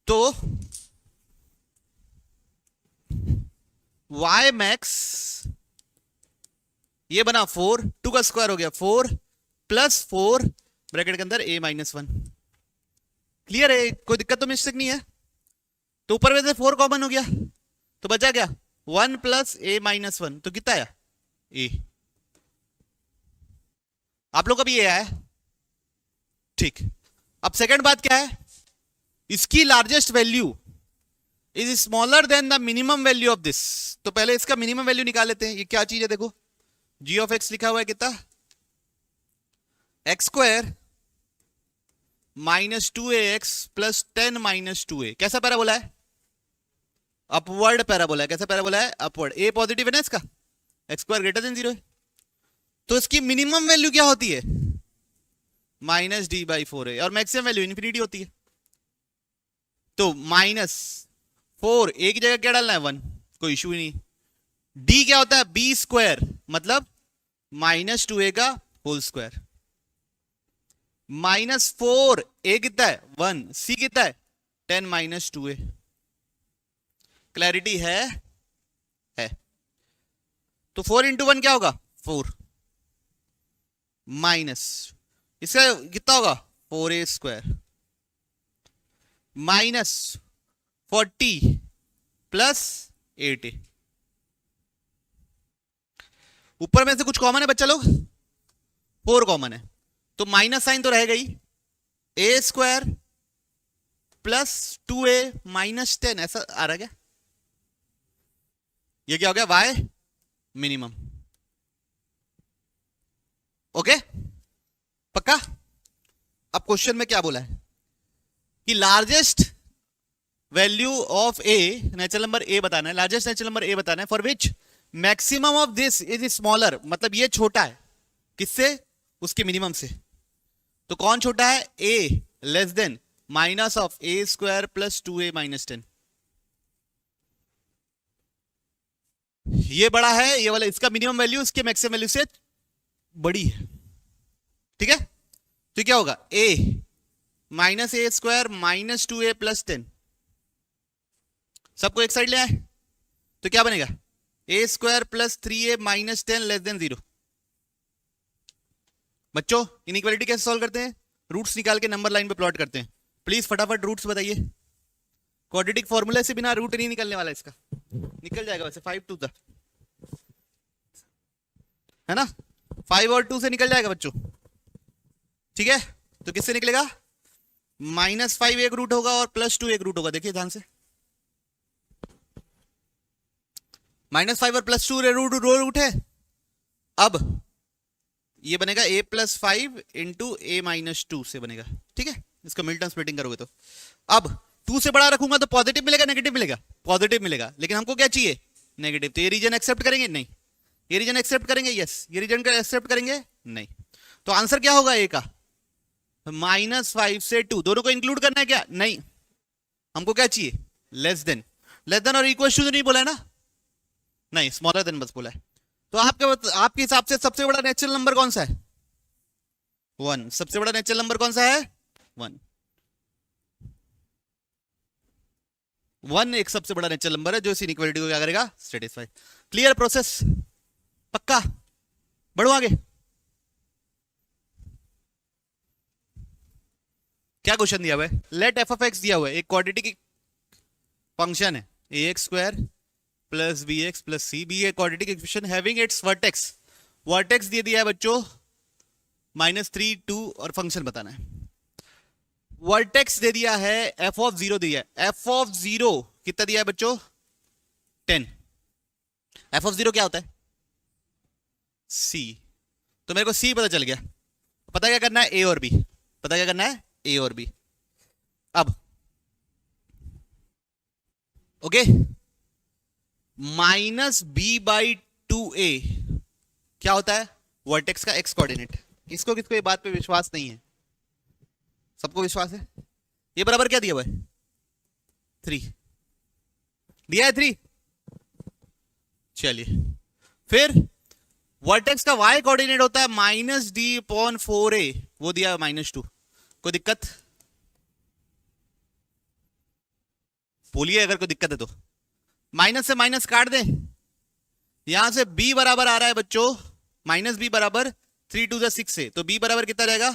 तो y मैक्स ये बना 4, 2 का स्क्वायर हो गया 4 + 4 ब्रैकेट के अंदर a -1, क्लियर है, कोई दिक्कत तो मिस्टेक नहीं है। तो ऊपर में से 4 कॉमन हो गया, तो बचा क्या 1 + a -1, तो कितना आया a, आप लोग का भी ये आया, ठीक। अब सेकंड बात क्या है, इसकी largest value is smaller than the minimum value of this, तो पहले इसका मिनिमम वैल्यू निकाल लेते हैं। ये क्या चीज है देखो, g ऑफ x लिखा हुआ है कितना x² - 2ax + 10 - 2a, कैसा पैराबोला है अपवर्ड पैराबोला है, कैसा पैराबोला है अपवर्ड, a पॉजिटिव है ना इसका, x² > 0 है, तो इसकी मिनिमम वैल्यू क्या होती है -d/4a और मैक्सिमम वैल्यू इन्फिनिटी होती है। तो -4 एक जगह क्या डालना है 1, कोई इशू ही नहीं। d क्या होता है b² मतलब -2a का होल स्क्वायर, -4 a कितना है 1, c कितना है 10 - 2a, क्लैरिटी है तो 4 × 1 क्या होगा 4 माइनस इसका कितना होगा 4a² -40 + 8a, ऊपर में से कुछ कॉमन है बच्चा लोग 4 कॉमन है, तो माइनस साइन तो रहेगा ही, a² + 2a - 10 ऐसा आ रहा क्या, ये क्या हो गया y मिनिमम, ओके पक्का। अब क्वेश्चन में क्या बोला है कि largest value of a, natural number a बताना है, लार्जेस्ट नेचुरल नंबर a बताना है, for which maximum of this is smaller, मतलब ये छोटा है किससे, उसके मिनिमम से। तो कौन छोटा है, a less than minus of a square plus 2a minus 10। ये बड़ा है, ये वाला इसका मिनिमम वैल्यू इसके मैक्सिमम वैल्यू से बड़ी है, ठीक है। तो क्या होगा, a minus A square minus 2a plus 10, सबको एक साइड ले आए तो क्या बनेगा, a square plus 3a minus 10 less than 0। बच्चों इनइक्वालिटी कैसे सॉल्व करते हैं, रूट्स निकाल के नंबर लाइन पे प्लॉट करते हैं। प्लीज फटाफट रूट्स बताइए, क्वाड्रेटिक फॉर्मूला से बिना रूट नहीं निकलने वाला, इसका निकल जाएगा वैसे 5 2 है ना, 5 और 2 से निकल जाएगा बच्चों, ठीक है। तो किससे निकलेगा, -5 एक रूट होगा और +2 एक रूट होगा, देखिए ध्यान से, -5 और +2 रूट है। अब ये बनेगा a + 5 इंटू a - 2 से बनेगा, ठीक है। इसका मिल्टन स्प्लिटिंग करोगे तो अब 2 से बड़ा रखूंगा तो पॉजिटिव मिलेगा नेगेटिव मिलेगा, पॉजिटिव मिलेगा, लेकिन हमको क्या चाहिए, नेगेटिव। तो ये रीजन एक्सेप्ट करेंगे, नहीं। ये रीजन एक्सेप्ट करेंगे, यस। ये रीजन का एक्सेप्ट करेंगे, नहीं। तो आंसर क्या होगा a का, -5 से 2 दोनों को इंक्लूड करना है क्या, नहीं। हमको क्या चाहिए, लेस देन और इक्वल टू तो नहीं बोला है ना, नहीं, स्मॉलर देन बस बोला है। तो आपके हिसाब से सबसे बड़ा नेचुरल नंबर कौन सा है, 1। सबसे बड़ा नेचुरल नंबर कौन सा है, 1। 1 एक सबसे बड़ा नेचुरल नंबर है जो इस इनइक्वालिटी को क्या करेगा, सेटिस्फाई। क्लियर प्रोसेस, पक्का, बढ़ो आगे। क्या क्वेश्चन दिया हुआ है, लेट एफ ऑफ एक्स दिया हुआ है, एक क्वाड्रेटिक फंक्शन है ax square plus b x plus c, be a quadratic equation having its vertex, vertex दे दिया है बच्चों -3 2 और फंक्शन बताना है। वर्टेक्स दे दिया है, एफ ऑफ 0 दिया है, एफ ऑफ 0 कितना दिया है बच्चों, 10। एफ ऑफ 0 क्या होता है, c। तो मेरे को c पता चल गया, पता क्या करना है, a और b, पता क्या करना है, a और b। अब ओके, -b/2a क्या होता है, वर्टेक्स का x कोऑर्डिनेट। किसको किसको ये बात पे विश्वास नहीं है, सबको विश्वास है। ये बराबर क्या दिया हुआ है, 3 दिया है, 3। चलिए फिर वर्टेक्स का y कोऑर्डिनेट होता है -d/4a, वो दिया है -2। कोई दिक्कत, बोलिए अगर कोई दिक्कत है तो। माइनस से माइनस काट दे, यहां से b बराबर आ रहा है बच्चों, -b बराबर 3 2 6 से, तो b बराबर कितना रहेगा,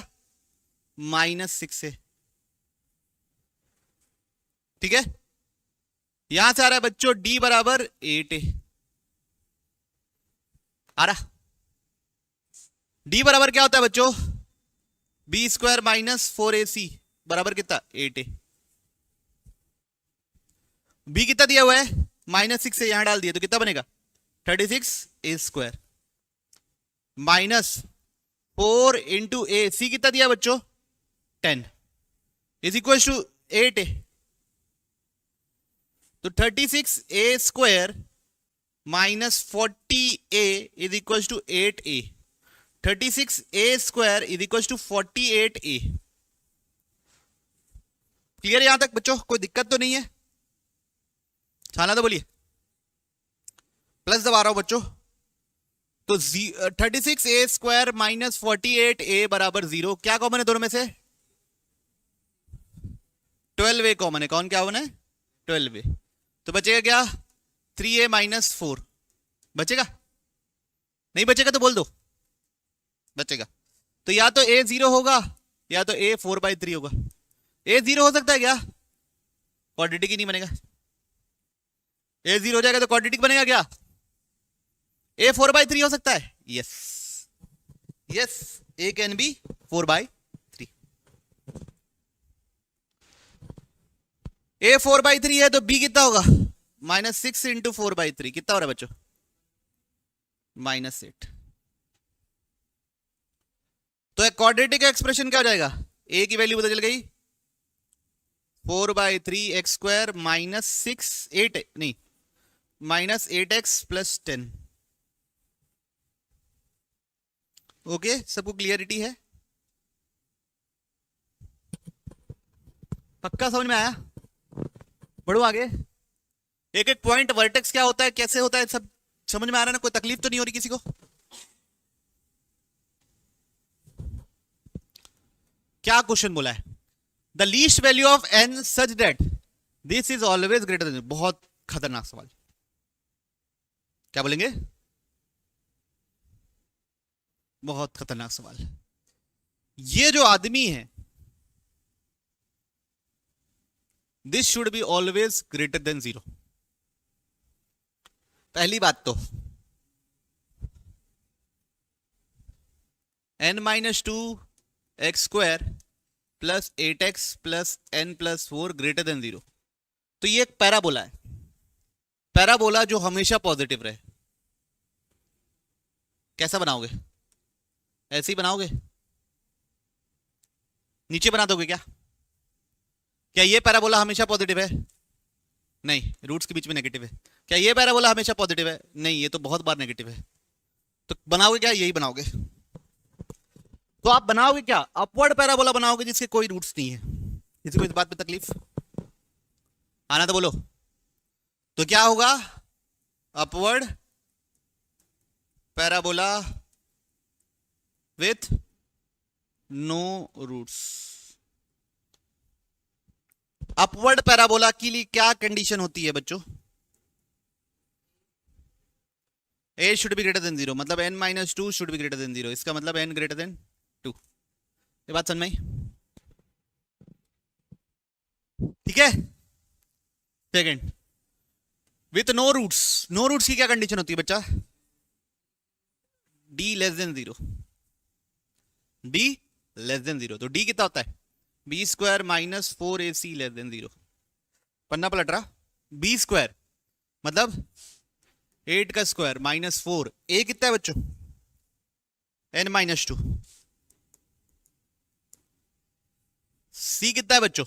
-6 से, ठीक है। यहां से आ रहा है बच्चों d बराबर 8 आ रहा। d बराबर क्या होता है बच्चों, b स्क्वायर -4ac बराबर कितना, 8a। b कितना दिया हुआ है, -6 से यहां डाल दिया तो कितना बनेगा, 36a square -4 into a, c कितना दिया बच्चों, 10 इज इक्वल टू 8a। तो 36a square -40a is equal to 8a। 36a square is equal to 48a। Clear यहां तक बच्चों, कोई दिक्कत तो नहीं है, छाना तो बोलिए, प्लस दबा रहा हूं बच्चों। तो 36a स्क्वायर -48a बराबर 0, क्या कॉमन है दोनों में से, 12a कॉमन है। कौन क्या कॉमन है, 12a। तो बचेगा क्या, 3a - 4 बचेगा, नहीं बचेगा तो बोल दो, बचेगा। तो या तो a 0 होगा या तो a 4/3 होगा। a 0 हो सकता है क्या, क्वाड्रेटिक ही नहीं बनेगा। a 0 हो जाएगा तो क्वाड्रेटिक बनेगा क्या, a 4/3 हो सकता है, yes yes, a can be 4/3। a 4/3 है तो b कितना होगा, -6 इंटू 4/3 कितना हो रहा है बच्चों, -8। तो क्वाड्रेटिक एक्सप्रेशन क्या हो जाएगा, a की वैल्यू पता चल गई, 4/3 x स्क्वायर -6 8 नहीं -8x + 10 ओके, सबको क्लियरिटी है? पक्का समझ में आया? बढ़ो आगे। एक एक पॉइंट वर्टेक्स क्या होता है, कैसे होता है, सब समझ में आ रहा है ना? कोई तकलीफ तो नहीं हो रही किसी को? क्या क्वेश्चन बोला है? The least value of n such that this is always greater than. बहुत खतरनाक सवाल। क्या बोलेंगे? बहुत खतरनाक सवाल। ये जो आदमी है, this should be always greater than 0। पहली बात तो n-2 x² plus 8x plus n plus 4 greater than 0। तो ये एक पैराबोला है, पैराबोला जो हमेशा पॉजिटिव रहे। कैसा बनाओगे? ऐसे ही बनाओगे? नीचे बना दोगे क्या? क्या ये पैराबोला हमेशा पॉजिटिव है? नहीं, रूट्स के बीच में नेगेटिव है। क्या ये पैराबोला हमेशा पॉजिटिव है? नहीं, ये तो बहुत बार नेगेटिव है। तो बनाओगे क्या? यही बनाओगे। तो आप बनाओगे क्या? अपवर्ड पैराबोला बनाओगे जिसके कोई रूट्स नहीं है। किसी को इस बात पे तकलीफ? आना तो बोलो। तो क्या होगा? Upward parabola with no roots. Upward parabola के लिए क्या कंडीशन होती है बच्चों? a should be greater than 0, मतलब n-2 should be greater than 0। इसका मतलब n ग्रेटर देन 2। ये बात समझ में आई? ठीक है। Second, with no roots. No roots की क्या कंडीशन होती है बच्चा? d less than 0। d less than 0। तो d कितना होता है? b² minus 4ac less than 0। पन्ना पलट रहा। b² मतलब 8 का स्क्वायर माइनस 4। a कितना है बच्चों? n-2। c कितना है बच्चों?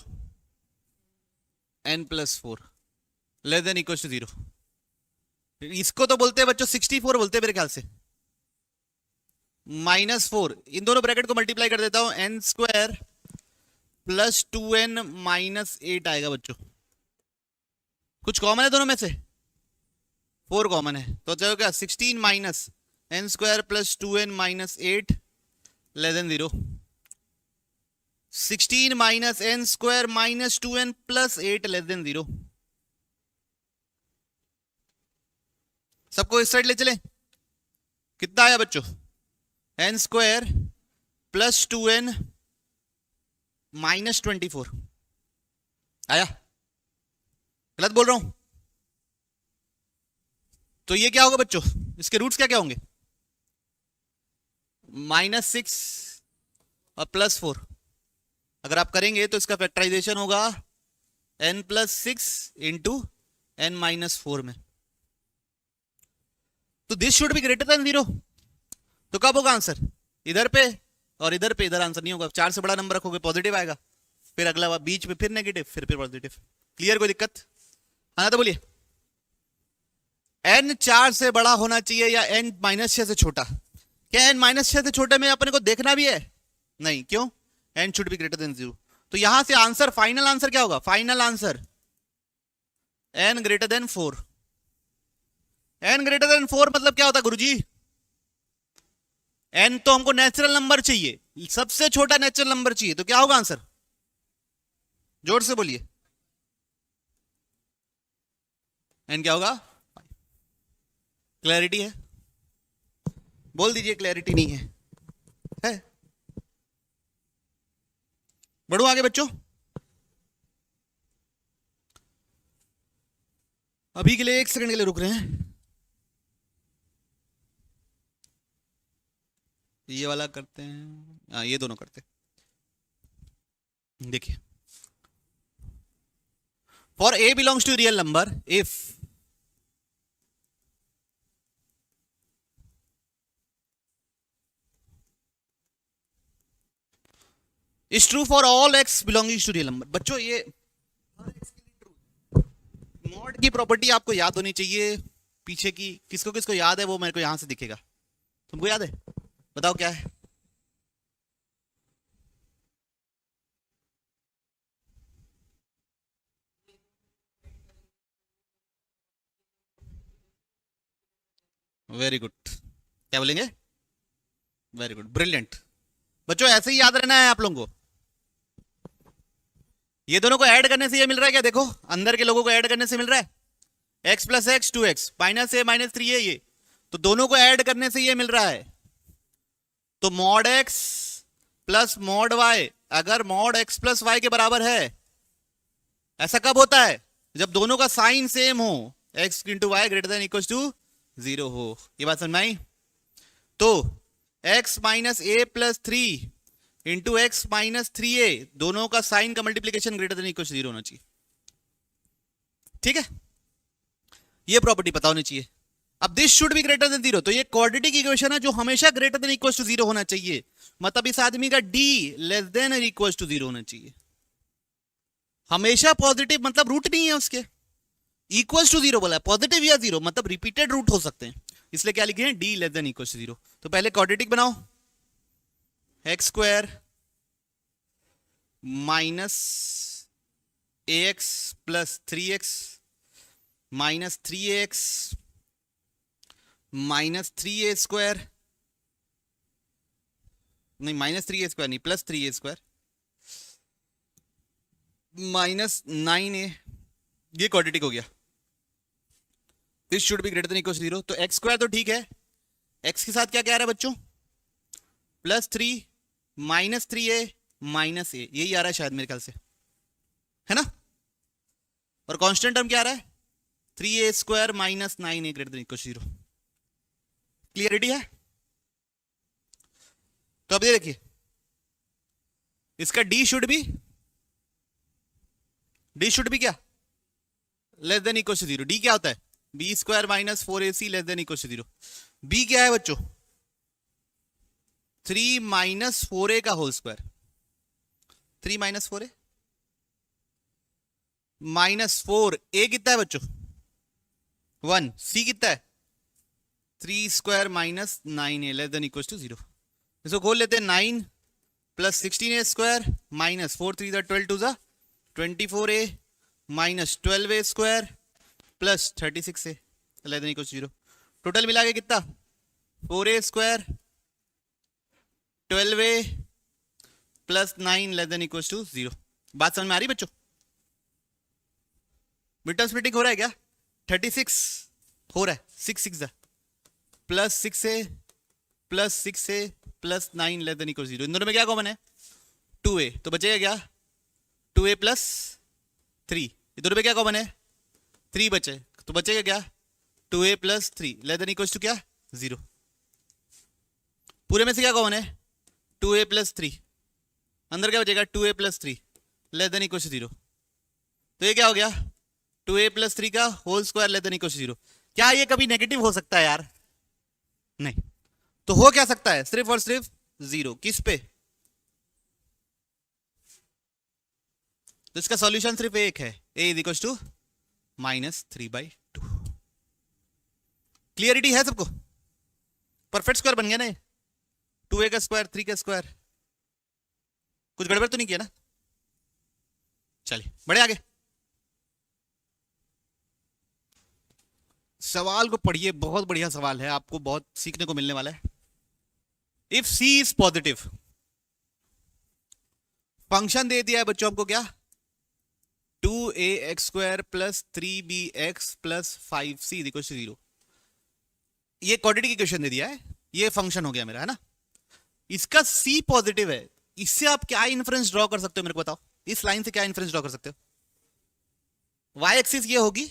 n plus 4 less than equal to 0। इसको तो बोलते हैं बच्चों 64 बोलते हैं मेरे ख्याल से। -4, इन दोनों ब्रैकेट को मल्टीप्लाई कर देता हूं, n² प्लस 2n माइनस 8 आएगा बच्चों। कुछ कॉमन है दोनों में से? 4 कॉमन है, तो चलो क्या 16 minus n² plus 2n minus 8 less than 0। 16 minus n² minus 2n plus 8 less than 0। सबको इस साइड ले चले। कितना आया बच्चों? n² प्लस 2n माइनस 24 आया? गलत बोल रहा हूं? तो ये क्या होगा बच्चों? इसके रूट्स क्या क्या होंगे? -6 और +4। अगर आप करेंगे तो इसका फैक्टराइजेशन होगा n+6 इंटू n-4 में। तो this should be greater than 0। तो कब होगा आंसर? इधर पे और इधर पे। इधर आंसर नहीं होगा। 4 से बड़ा नंबर रखोगे पॉजिटिव आएगा, फिर अगला बीच में फिर नेगेटिव, फिर पॉजिटिव। क्लियर? कोई दिक्कत? हाँ तो बोलिए। n 4 से बड़ा होना चाहिए या n-6 से छोटा? क्या n-6 से छोटे में अपने को देखना भी है? नहीं। क्यों? n should be greater than 0। तो यहां से आंसर, फाइनल आंसर क्या होगा? Final answer n greater than 4। n greater than 4 मतलब क्या होता है गुरुजी? n तो हमको नेचुरल नंबर चाहिए, सबसे छोटा नेचुरल नंबर चाहिए। तो क्या होगा आंसर? जोर से बोलिए। n क्या होगा? क्लैरिटी है? बोल दीजिए क्लैरिटी नहीं है। है? बढ़ो आगे बच्चों। अभी के लिए 1 सेकंड के लिए रुक रहे हैं। ये वाला करते हैं, हाँ ये दोनों करते हैं। देखिए, for a belongs to real number if is true for all x belonging to real number. बच्चों ये मॉड की प्रॉपर्टी आपको याद होनी चाहिए। पीछे की किसको किसको याद है वो मेरे को यहां से दिखेगा। तुमको याद है? बताओ क्या है? वेरी गुड, क्या बोलेंगे? Very good, brilliant. बच्चों ऐसे ही याद रहना है आप लोगों को। ये दोनों को ऐड करने से ये मिल रहा है क्या? देखो अंदर के लोगों को ऐड करने से मिल रहा है x plus x 2x minus a minus 3 है ये, तो दोनों को ऐड करने से ये मिल रहा है। तो mod x plus mod y अगर मॉड x प्लस वाई के बराबर है, ऐसा कब होता है? जब दोनों का साइन सेम हो, x into y greater than equal to 0 हो। ये बात समझ में आई? तो x minus a plus 3 into x minus 3a दोनों का साइन का multiplication greater than equal to 0 होना चाहिए। ठीक है, ये प्रॉपर्टी पता होनी चाहिए। अब this should be greater than 0, तो ये क्वाड्रेटिक इक्वेशन है जो हमेशा ग्रेटर देन इक्वल टू 0 होना चाहिए। मतलब इस आदमी का d लेस देन और इक्वल टू 0 होना चाहिए। हमेशा पॉजिटिव मतलब रूट नहीं है उसके, इक्वल टू 0 बोला है, पॉजिटिव या 0 मतलब रिपीटेड रूट हो सकते हैं, इसलिए क्या लिखे हैं? d less than equal to 0। तो पहले क्वाड्रेटिक बनाओ, x square minus a x plus 3x minus 3x minus 3a square, नहीं माइनस 3a स्क्वायर नहीं, plus 3a square minus 9a, ये क्वाड्रेटिक हो गया। This should be greater than equal to 0। तो x square तो ठीक है, एक्स के साथ क्या क्या आ रहा है बच्चों? प्लस 3 माइनस 3a माइनस ए, यही आ रहा है शायद मेरे ख्याल से, है ना? और कांस्टेंट टर्म क्या आ रहा है? 3a square minus 9a greater than equal to 0। Clarity है? तो अब ये देखिए, इसका d शुड बी क्या? Less than equal to 0। d क्या होता है? b square minus 4ac less than equal to 0। b क्या है बच्चों? 3 माइनस 4a का whole square, 3 minus 4a minus 4, a कितना है बच्चों? 1, c कितना है? 3 square minus 9a less than equal to 0। इसको खोल लेते हैं, 9 plus 16a square minus 4 3 12 2 24a minus 12a square plus 36a less than equal to 0। Total मिला के कितना? 4a square 12a plus 9 less than equal to 0। बात समझ में आ रही बच्चों? मिड टर्म स्प्लिटिंग हो रहा है क्या? 36 हो रहा है, 6 6 plus 6a plus 6a plus 9 less than equal 0। इन दोनों में क्या कॉमन है? 2a, तो बचेगा क्या? 2a plus 3। ये दोनों में क्या कॉमन है? 3 बचे, तो बचेगा क्या? 2a plus 3 less than equal to क्या? 0। पूरे में से क्या कॉमन है? 2a प्लस 3, अंदर क्या बचेगा? 2a plus 3 less than equal to 0। तो ये क्या हो गया? 2a प्लस 3 का whole square less than equal to 0। क्या ये कभी नेगेटिव हो सकता है यार? नहीं। तो हो क्या सकता है? सिर्फ और सिर्फ 0। किस पे? तो इसका सॉल्यूशन सिर्फ एक है, a is equal to -3/2। Clarity है सबको? परफेक्ट स्क्वायर बन गया ना? 2a का स्क्वायर 3 का स्क्वायर, कुछ गड़बड़ तो नहीं किया ना? चलिए बढ़े आगे। सवाल को पढ़िए, बहुत बढ़िया सवाल है, आपको बहुत सीखने को मिलने वाला है। If c is positive, function दे दिया है बच्चों हमको क्या? 2ax square plus 3bx plus 5c equal to 0। ये क्वाड्रेटिक इक्वेशन दे दिया है, ये फंक्शन हो गया मेरा, है ना? इसका c पॉजिटिव है, इससे आप क्या इन्फ्रेंस ड्रॉ कर सकते हो मेरे को बताओ? इस लाइन से क्या इन्फ्रेंस ड्रॉ कर सकते हो? y एक्सिस ये होगी,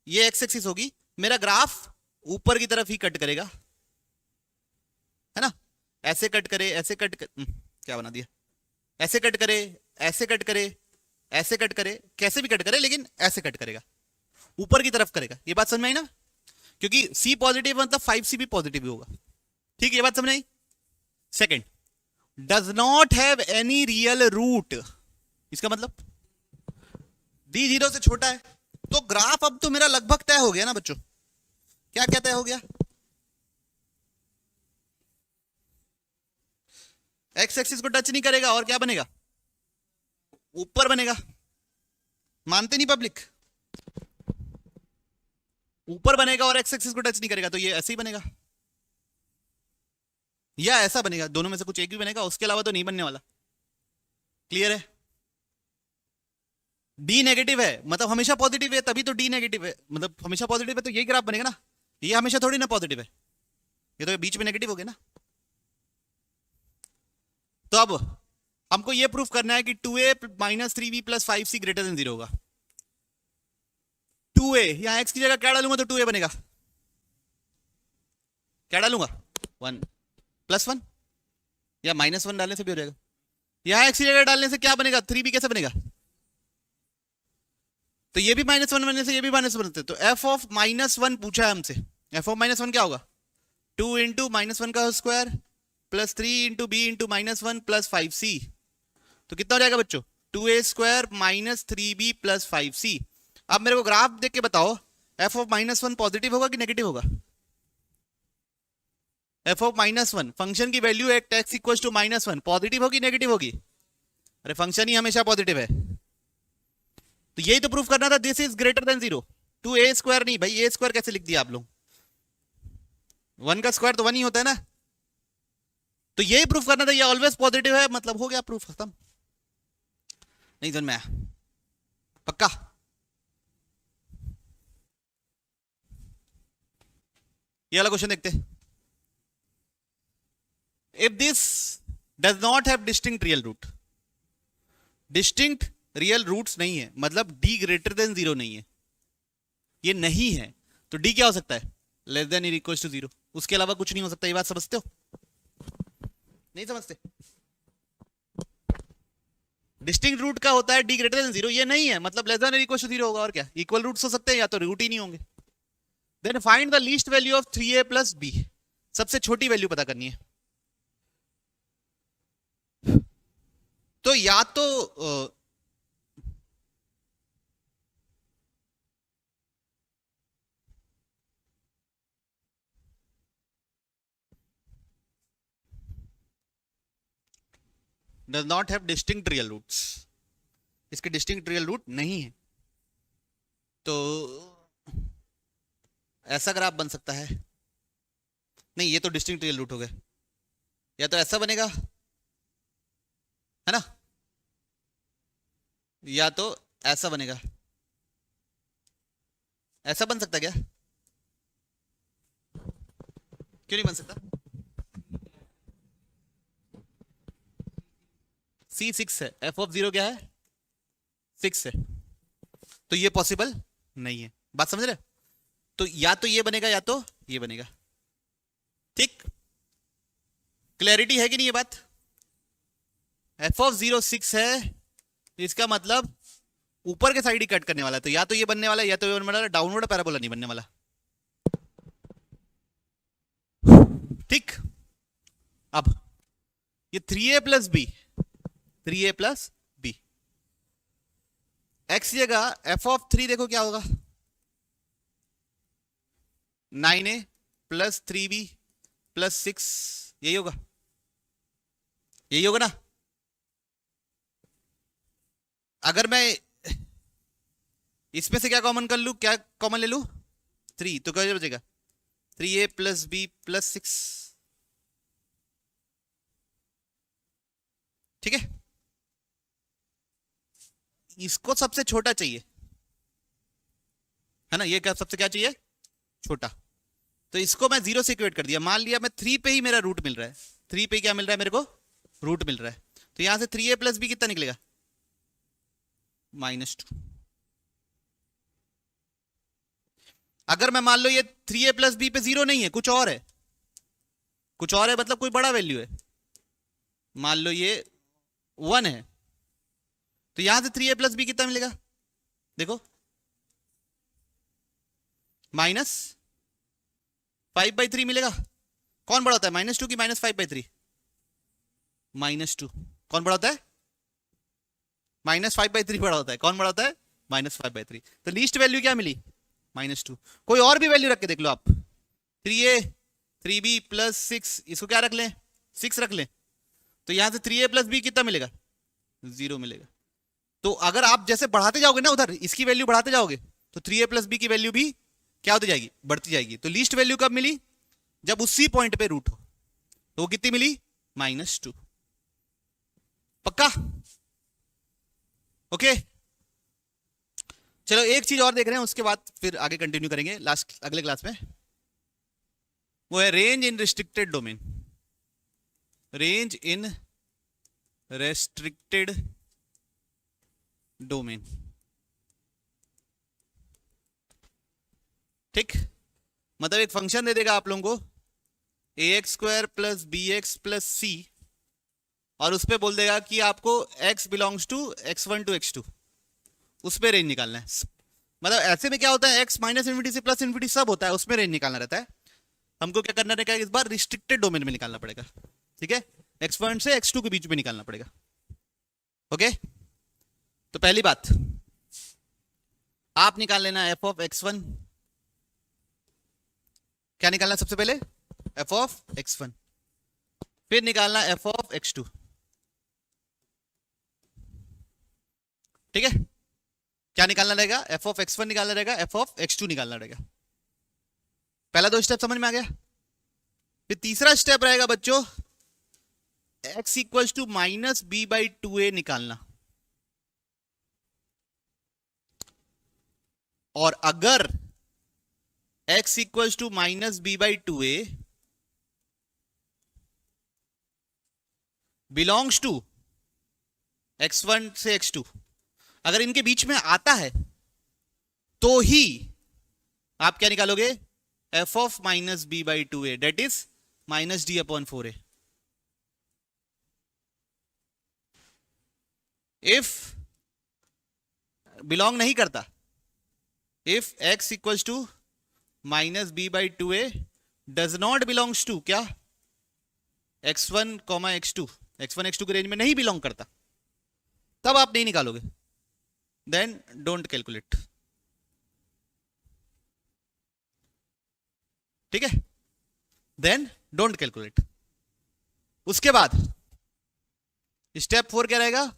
ये x एक्सिस होगी, मेरा ग्राफ ऊपर की तरफ ही कट करेगा, है ना? ऐसे कट करे, ऐसे कट कर, क्या बना दिया? ऐसे कट करे, ऐसे कट करे, ऐसे कट करे, कैसे भी कट करे, लेकिन ऐसे कट करेगा, ऊपर की तरफ करेगा। ये बात समझ में आई ना? क्योंकि c पॉजिटिव मतलब 5c भी पॉजिटिव ही होगा। ठीक है, ये बात समझ आई? Second, does not have any real root, इसका मतलब d 0 से छोटा है, तो ग्राफ अब तो मेरा लगभग तय हो गया ना बच्चों? क्या क्या तय हो गया? एक्स एक्सिस को टच नहीं करेगा और क्या बनेगा, ऊपर बनेगा। मानते नहीं पब्लिक, ऊपर बनेगा और एक्स एक्सिस को टच नहीं करेगा, तो ये ऐसे ही बनेगा या ऐसा बनेगा, दोनों में से कुछ एक भी बनेगा, उसके अलावा तो नहीं बनने वाला। क्लियर है? डी नेगेटिव है मतलब हमेशा पॉजिटिव है, तभी तो डी नेगेटिव है, मतलब हमेशा पॉजिटिव है तो यही ग्राफ बनेगा ना। ये हमेशा थोड़ी ना पॉजिटिव है, ये तो बीच में नेगेटिव हो गया ना। तो अब हमको ये प्रूफ करना है कि 2a minus 3b plus 5c greater than 0 होगा। 2a यहां x की जगह क्या डालूंगा तो 2a बनेगा, क्या डालूंगा 1 प्लस 1 या माइनस 1 डालने से भी हो जाएगा। यहां x की जगह डालने से क्या बनेगा, 3b कैसे बनेगा, तो ये भी -1 बनने से ये भी -1 बनते, तो f ऑफ -1 पूछा है हमसे। f ऑफ -1 क्या होगा, 2 इंटू -1 का square plus 3 into b into -1 plus 5c, तो कितना हो जाएगा बच्चों, 2a square minus 3b plus 5c। अब मेरे को ग्राफ देख के बताओ f ऑफ -1 पॉजिटिव होगा कि नेगेटिव होगा। f ऑफ -1 फंक्शन की value at x equal to -1 positive होगी नेगेटिव होगी, अरे फंक्शन ही हमेशा पॉजिटिव है, तो यही तो प्रूफ करना था, this is greater than 0। 2a square नहीं भाई, a स्क्वायर कैसे लिख दिया आप लोग, 1 का स्क्वायर तो 1 ही होता है ना, तो यही प्रूफ करना था, ये ऑलवेज पॉजिटिव है, मतलब हो गया प्रूफ खत्म। नहीं समझ में आया, पक्का? ये वाला क्वेश्चन देखते हैं। If this does not have distinct real root, distinct real roots नहीं है मतलब d ग्रेटर देन 0 नहीं है, ये नहीं है, तो d क्या हो सकता है, लेस देन इक्वल टू 0, उसके अलावा कुछ नहीं हो सकता। ये बात समझते हो, नहीं समझते? डिस्टिंक्ट रूट का होता है d ग्रेटर देन 0, ये नहीं है मतलब लेस देन इक्वल टू 0 होगा, और क्या इक्वल रूट्स हो सकते हैं या तो रूट ही नहीं होंगे। Then find the least value of 3a plus b, सबसे छोटी वैल्यू पता करनी है। तो या तो does not have distinct real roots, इसके डिस्टिंक्ट रियल रूट नहीं है, तो ऐसा ग्राफ बन सकता है, नहीं ये तो डिस्टिंक्ट रियल रूट हो गया, या तो ऐसा बनेगा है ना, या तो ऐसा बनेगा, ऐसा बन सकता क्या, क्यों नहीं बन सकता, c 6 है, f ऑफ 0 क्या है 6 है, तो ये पॉसिबल नहीं है, बात समझ रहे? तो या तो ये बनेगा या तो ये बनेगा, ठीक? क्लैरिटी है कि नहीं ये बात? f ऑफ 0 6 है, इसका मतलब ऊपर के साइड ही कट करने वाला है, तो या तो ये बनने वाला है या तो ये बनने वाला है, डाउनवर्ड पैराबोला नहीं बनने वाला, ठीक? अब ये 3a plus b, 3a plus b, x जगह f ऑफ 3 देखो क्या होगा, 9a प्लस 3b प्लस 6, यही होगा, यही होगा ना। अगर मैं इसमें से क्या कॉमन कर लूं, क्या कॉमन ले लूं 3, तो क्या बचेगा 3a प्लस बी प्लस 6, ठीक है? इसको सबसे छोटा चाहिए है ना, ये क्या सबसे क्या चाहिए छोटा, तो इसको मैं 0 से इक्वेट कर दिया, मान लिया मैं 3 पे ही मेरा रूट मिल रहा है, 3 पे क्या मिल रहा है मेरे को, रूट मिल रहा है, तो यहां से 3a प्लस बी कितना निकलेगा -2। अगर मैं मान लो ये 3a प्लस बी पे 0 नहीं है, कुछ और है, कुछ और है मतलब कोई बड़ा वैल्यू है, मान लो ये 1 है, तो यहां से 3a प्लस बी कितना मिलेगा, देखो -5/3 मिलेगा। कौन बड़ा होता है -2 की -5/3, -2। कौन बड़ा होता है -5/3 बड़ा होता है, कौन बड़ा होता है -5/3, तो लीस्ट वैल्यू क्या मिली -2। कोई और भी वैल्यू रख के देख लो आप, 3a 3b प्लस 6, इसको क्या रख लें 6 रख लें, तो यहां से 3a प्लस बी कितना मिलेगा, 0 मिलेगा। तो अगर आप जैसे बढ़ाते जाओगे ना, उधर इसकी वैल्यू बढ़ाते जाओगे, तो 3a प्लस बी की वैल्यू भी क्या होती जाएगी, बढ़ती जाएगी। तो लीस्ट वैल्यू कब मिली, जब उसी पॉइंट पे रूट हो। तो वो कितनी मिली, -2। पक्का, ओके। चलो एक चीज और देख रहे हैं, उसके बाद फिर आगे कंटिन्यू करेंगे लास्ट अगले क्लास में। वो है रेंज इन रिस्ट्रिक्टेड डोमेन। रेंज इन रेस्ट्रिक्टेड डोमेन, ठीक। मतलब एक फंक्शन दे देगा आप लोगों को ax² प्लस bx+c, और उस पर बोल देगा कि आपको x belongs to x1 to x2, उस पर रेंज निकालना है। मतलब ऐसे में क्या होता है, x माइनस इन्फिनिटी से प्लस इन्फिनिटी सब होता है, उसमें रेंज निकालना रहता है। हमको क्या करना रहेगा, इस बार रिस्ट्रिक्टेड डोमेन में निकालना पड़ेगा, ठीक है। x1 से x2 के बीच में निकालना पड़ेगा, ओके। तो पहली बात आप निकाल लेना f ऑफ x1। क्या निकालना सबसे पहले, f ऑफ x1, फिर निकालना f ऑफ x2, ठीक है। क्या निकालना रहेगा, f ऑफ x1 निकालना रहेगा, f ऑफ x2 निकालना रहेगा। पहला दो स्टेप समझ में आ गया। फिर तीसरा स्टेप रहेगा बच्चों, x इक्वल्स टू -b/2a निकालना। और अगर x equals to -b/2a belongs to x1 से x2, अगर इनके बीच में आता है तो ही आप क्या निकालोगे, f of -b/2a, that is -d/4a। If belong नहीं करता, if x equals to -b/2a does not belongs to क्या, x1, x2, x1 x2 के रेंज में नहीं बिलोंग करता, तब आप नहीं निकालोगे, देन डोंट कैलकुलेट, ठीक है। Then don't calculate. उसके बाद स्टेप 4 क्या रहेगा,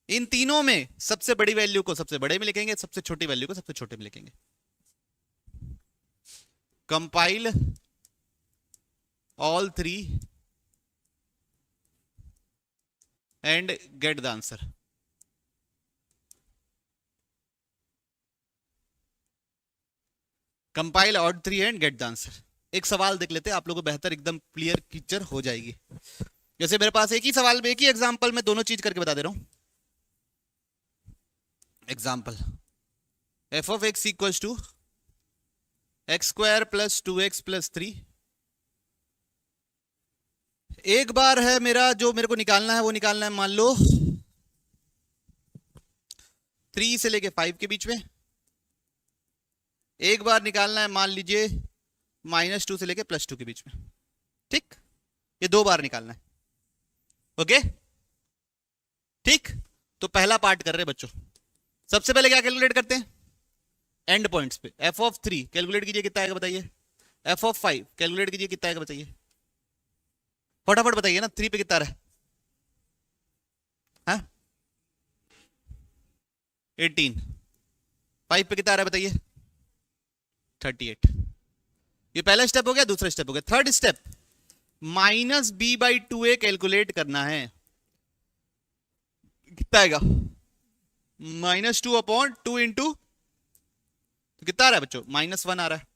इन तीनों में सबसे बड़ी वैल्यू को सबसे बड़े में लिखेंगे, सबसे छोटी वैल्यू को सबसे छोटे में लिखेंगे। Compile all 3 and get the answer. Compile all 3 and get the answer. एक सवाल देख लेते हैं, आप लोगों को बेहतर एकदम क्लियर पिक्चर हो जाएगी। जैसे मेरे पास एक ही सवाल में एक ही एग्जांपल में दोनों चीज करके बता दे रहा हूं। Example, f of x equals to x² plus 2x plus 3। एक बार है मेरा जो मेरे को निकालना है, वो निकालना है मान लो 3 से लेके 5 के बीच में। एक बार निकालना है मान लीजिए -2 से लेके +2 के बीच में, ठीक। ये 2 बार निकालना है, ओके, ठीक। तो पहला पार्ट कर रहे हैं बच्चों। सबसे पहले क्या कैलकुलेट करते हैं, एंड पॉइंट्स पे। f ऑफ 3 कैलकुलेट कीजिए कितना आएगा बताइए, f ऑफ 5 कैलकुलेट कीजिए कितना आएगा बताइए, फटाफट बताइए ना। 3 पे कितना रहा है, हाँ 18। 5 पे कितना आ रहा है बताइए, 38। ये पहला स्टेप हो गया। दूसरा स्टेप हो गया, थर्ड स्टेप -b/2a कैलकुलेट करना है। कितना आएगा, -2/2 इंटू, तो कितना आ रहा है बच्चों, -1 आ रहा है।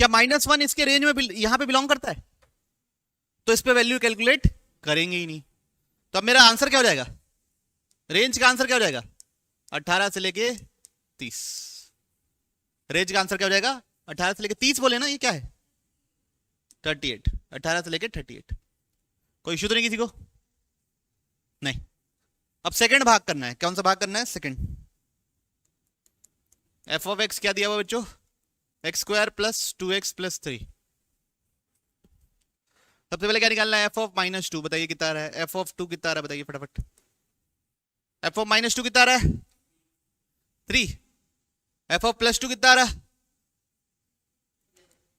क्या -1 इसके रेंज में यहां पे बिलोंग करता है, तो इस पे वैल्यू कैलकुलेट करेंगे ही नहीं। तो अब मेरा आंसर क्या हो जाएगा, रेंज का आंसर क्या हो जाएगा, 18 से लेके 30। रेंज का आंसर क्या हो जाएगा, 18 से लेके 30 बोले ना, ये क्या है 38। 18 से लेके 38। कोई इश्यू तो नहीं किसी को, नहीं। अब सेकंड भाग करना है। कौन सा भाग करना है, सेकंड। f ऑफ x क्या दिया हुआ बच्चों, x² प्लस 2x प्लस 3। सबसे पहले क्या निकालना है, f ऑफ -2 बताइए कितना आ रहा है, f ऑफ 2 कितना आ रहा है बताइए फटाफट। f ऑफ -2 कितना आ रहा है, 3। f ऑफ +2 कितना आ रहा है,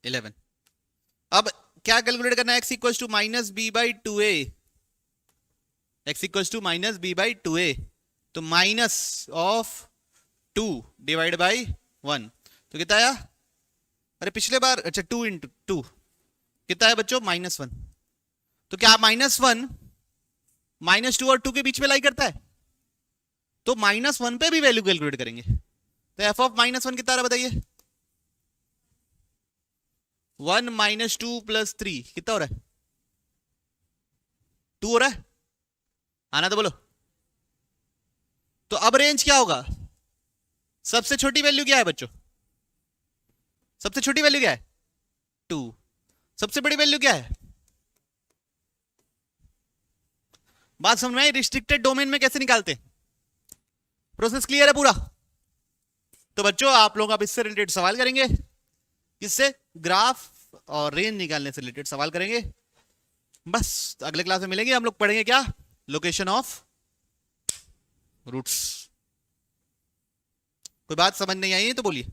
11। अब क्या कैलकुलेट करना है? x equal to minus b by two a, x equal to minus b by two a, तो माइनस ऑफ 2 डिवाइड बाई 1, तो कितना आया? अरे पिछले बार, अच्छा 2 इंटू 2 कितना है बच्चों? -1। तो क्या -1 -2 और 2 के बीच में लाई करता है? तो -1 पे भी वैल्यू कैलकुलेट करेंगे। तो एफ ऑफ -1 कितना रहा बताइए? 1 - 2 + 3 कितना हो रहा है? 2 हो रहा है, आना तो बोलो। तो अब रेंज क्या होगा? सबसे छोटी वैल्यू क्या है बच्चों? सबसे छोटी वैल्यू क्या है? 2। सबसे बड़ी वैल्यू क्या है? बात समझ में आई? रिस्ट्रिक्टेड डोमेन में कैसे निकालते हैं? प्रोसेस क्लियर है पूरा? तो बच्चों आप लोग अब इससे रिलेटेड सवाल करेंगे, किससे? ग्राफ और रेंज निकालने से रिलेटेड सवाल करेंगे। बस अगले क्लास में मिलेंगे, हम लोग पढ़ेंगे क्या? Location of roots. कोई बात समझ नहीं आई है तो बोलिए।